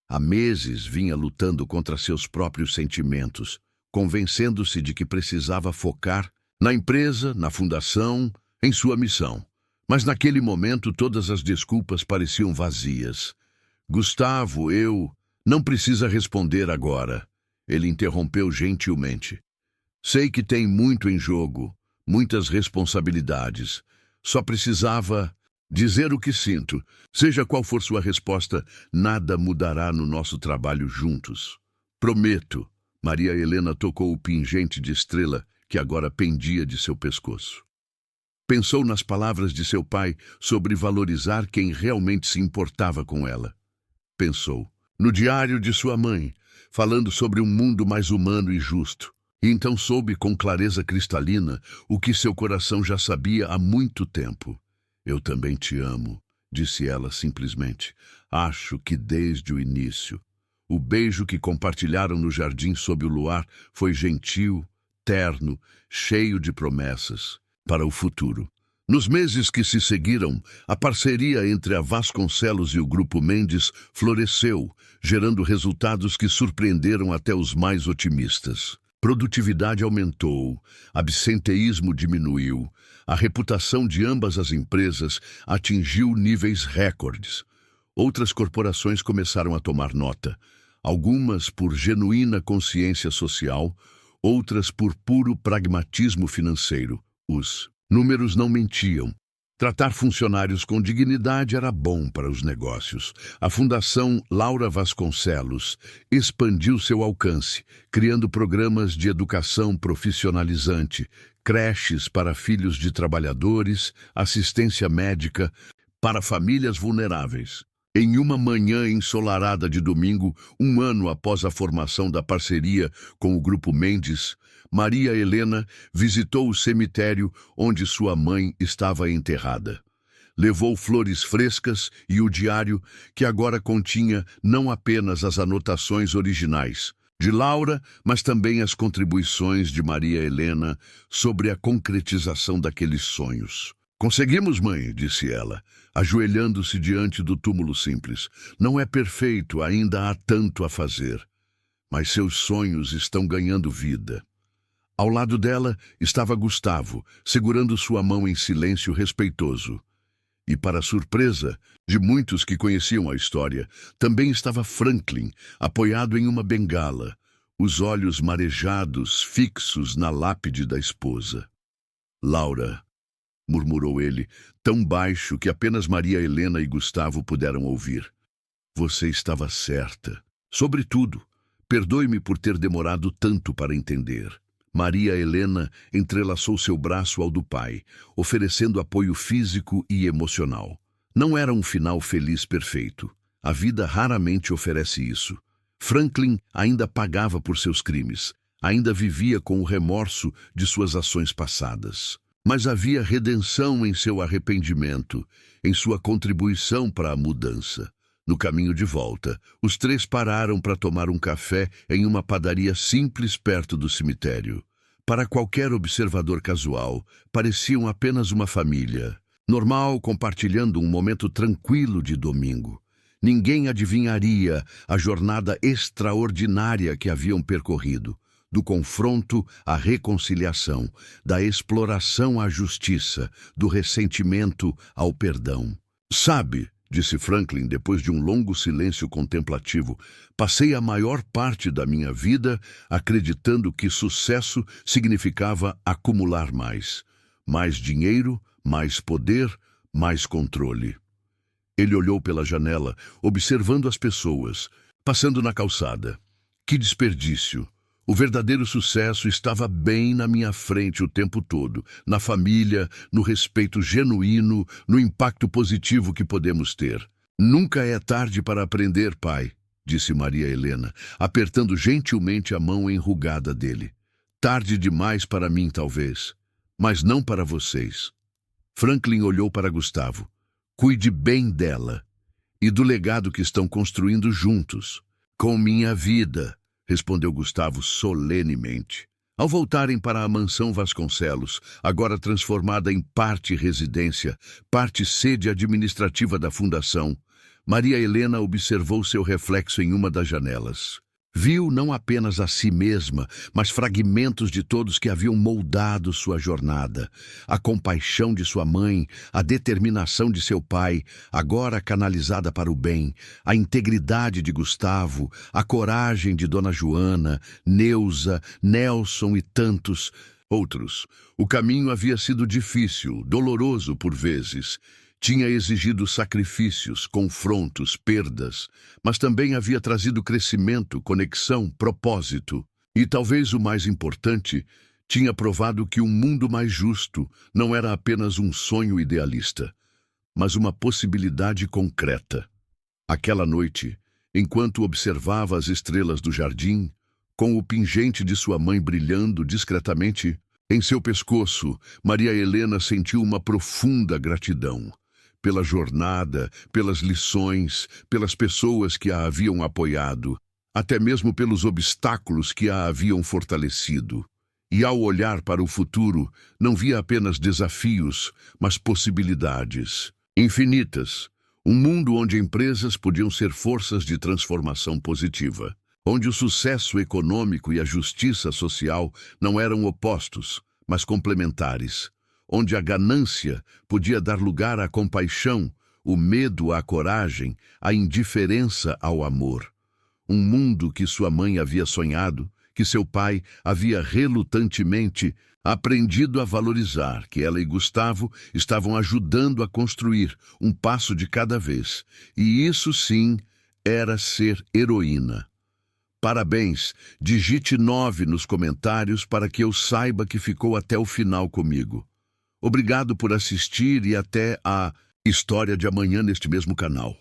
Há meses vinha lutando contra seus próprios sentimentos, convencendo-se de que precisava focar na empresa, na fundação, em sua missão. Mas naquele momento todas as desculpas pareciam vazias. Gustavo, não precisa responder agora. Ele interrompeu gentilmente. Sei que tem muito em jogo, muitas responsabilidades. Só precisava dizer o que sinto. Seja qual for sua resposta, nada mudará no nosso trabalho juntos. Prometo. Maria Helena tocou o pingente de estrela que agora pendia de seu pescoço. Pensou nas palavras de seu pai sobre valorizar quem realmente se importava com ela. Pensou no diário de sua mãe, falando sobre um mundo mais humano e justo. E então soube com clareza cristalina o que seu coração já sabia há muito tempo. Eu também te amo, disse ela simplesmente. Acho que desde o início. O beijo que compartilharam no jardim sob o luar foi gentil, terno, cheio de promessas para o futuro. Nos meses que se seguiram, a parceria entre a Vasconcelos e o Grupo Mendes floresceu, gerando resultados que surpreenderam até os mais otimistas. Produtividade aumentou, absenteísmo diminuiu, a reputação de ambas as empresas atingiu níveis recordes. Outras corporações começaram a tomar nota, algumas por genuína consciência social, outras por puro pragmatismo financeiro. Os números não mentiam. Tratar funcionários com dignidade era bom para os negócios. A Fundação Laura Vasconcelos expandiu seu alcance, criando programas de educação profissionalizante, creches para filhos de trabalhadores, assistência médica para famílias vulneráveis. Em uma manhã ensolarada de domingo, um ano após a formação da parceria com o Grupo Mendes, Maria Helena visitou o cemitério onde sua mãe estava enterrada. Levou flores frescas e o diário, que agora continha não apenas as anotações originais de Laura, mas também as contribuições de Maria Helena sobre a concretização daqueles sonhos. Conseguimos, mãe, disse ela, ajoelhando-se diante do túmulo simples. Não é perfeito, ainda há tanto a fazer. Mas seus sonhos estão ganhando vida. Ao lado dela estava Gustavo, segurando sua mão em silêncio respeitoso. E, para surpresa de muitos que conheciam a história, também estava Franklin, apoiado em uma bengala, os olhos marejados, fixos na lápide da esposa. Laura, murmurou ele, tão baixo que apenas Maria Helena e Gustavo puderam ouvir. Você estava certa. Sobretudo, perdoe-me por ter demorado tanto para entender. Maria Helena entrelaçou seu braço ao do pai, oferecendo apoio físico e emocional. Não era um final feliz perfeito. A vida raramente oferece isso. Franklin ainda pagava por seus crimes, ainda vivia com o remorso de suas ações passadas. Mas havia redenção em seu arrependimento, em sua contribuição para a mudança. No caminho de volta, os três pararam para tomar um café em uma padaria simples perto do cemitério. Para qualquer observador casual, pareciam apenas uma família, normal, compartilhando um momento tranquilo de domingo. Ninguém adivinharia a jornada extraordinária que haviam percorrido, do confronto à reconciliação, da exploração à justiça, do ressentimento ao perdão. Sabe, disse Franklin depois de um longo silêncio contemplativo, passei a maior parte da minha vida acreditando que sucesso significava acumular mais. Mais dinheiro, mais poder, mais controle. Ele olhou pela janela, observando as pessoas, passando na calçada. Que desperdício! O verdadeiro sucesso estava bem na minha frente o tempo todo, na família, no respeito genuíno, no impacto positivo que podemos ter. Nunca é tarde para aprender, pai, disse Maria Helena, apertando gentilmente a mão enrugada dele. Tarde demais para mim, talvez, mas não para vocês. Franklin olhou para Gustavo. Cuide bem dela e do legado que estão construindo juntos. Com minha vida, respondeu Gustavo solenemente. Ao voltarem para a mansão Vasconcelos, agora transformada em parte residência, parte sede administrativa da fundação, Maria Helena observou seu reflexo em uma das janelas. Viu não apenas a si mesma, mas fragmentos de todos que haviam moldado sua jornada. A compaixão de sua mãe, a determinação de seu pai, agora canalizada para o bem, a integridade de Gustavo, a coragem de Dona Joana, Neuza, Nelson e tantos outros. O caminho havia sido difícil, doloroso por vezes. Tinha exigido sacrifícios, confrontos, perdas, mas também havia trazido crescimento, conexão, propósito. E talvez o mais importante, tinha provado que um mundo mais justo não era apenas um sonho idealista, mas uma possibilidade concreta. Aquela noite, enquanto observava as estrelas do jardim, com o pingente de sua mãe brilhando discretamente, em seu pescoço, Maria Helena sentiu uma profunda gratidão. Pela jornada, pelas lições, pelas pessoas que a haviam apoiado, até mesmo pelos obstáculos que a haviam fortalecido. E ao olhar para o futuro, não via apenas desafios, mas possibilidades infinitas. Um mundo onde empresas podiam ser forças de transformação positiva, onde o sucesso econômico e a justiça social não eram opostos, mas complementares, onde a ganância podia dar lugar à compaixão, o medo à coragem, a indiferença ao amor. Um mundo que sua mãe havia sonhado, que seu pai havia relutantemente aprendido a valorizar, que ela e Gustavo estavam ajudando a construir, um passo de cada vez. E isso sim era ser heroína. Parabéns, digite 9 nos comentários para que eu saiba que ficou até o final comigo. Obrigado por assistir e até a história de amanhã neste mesmo canal.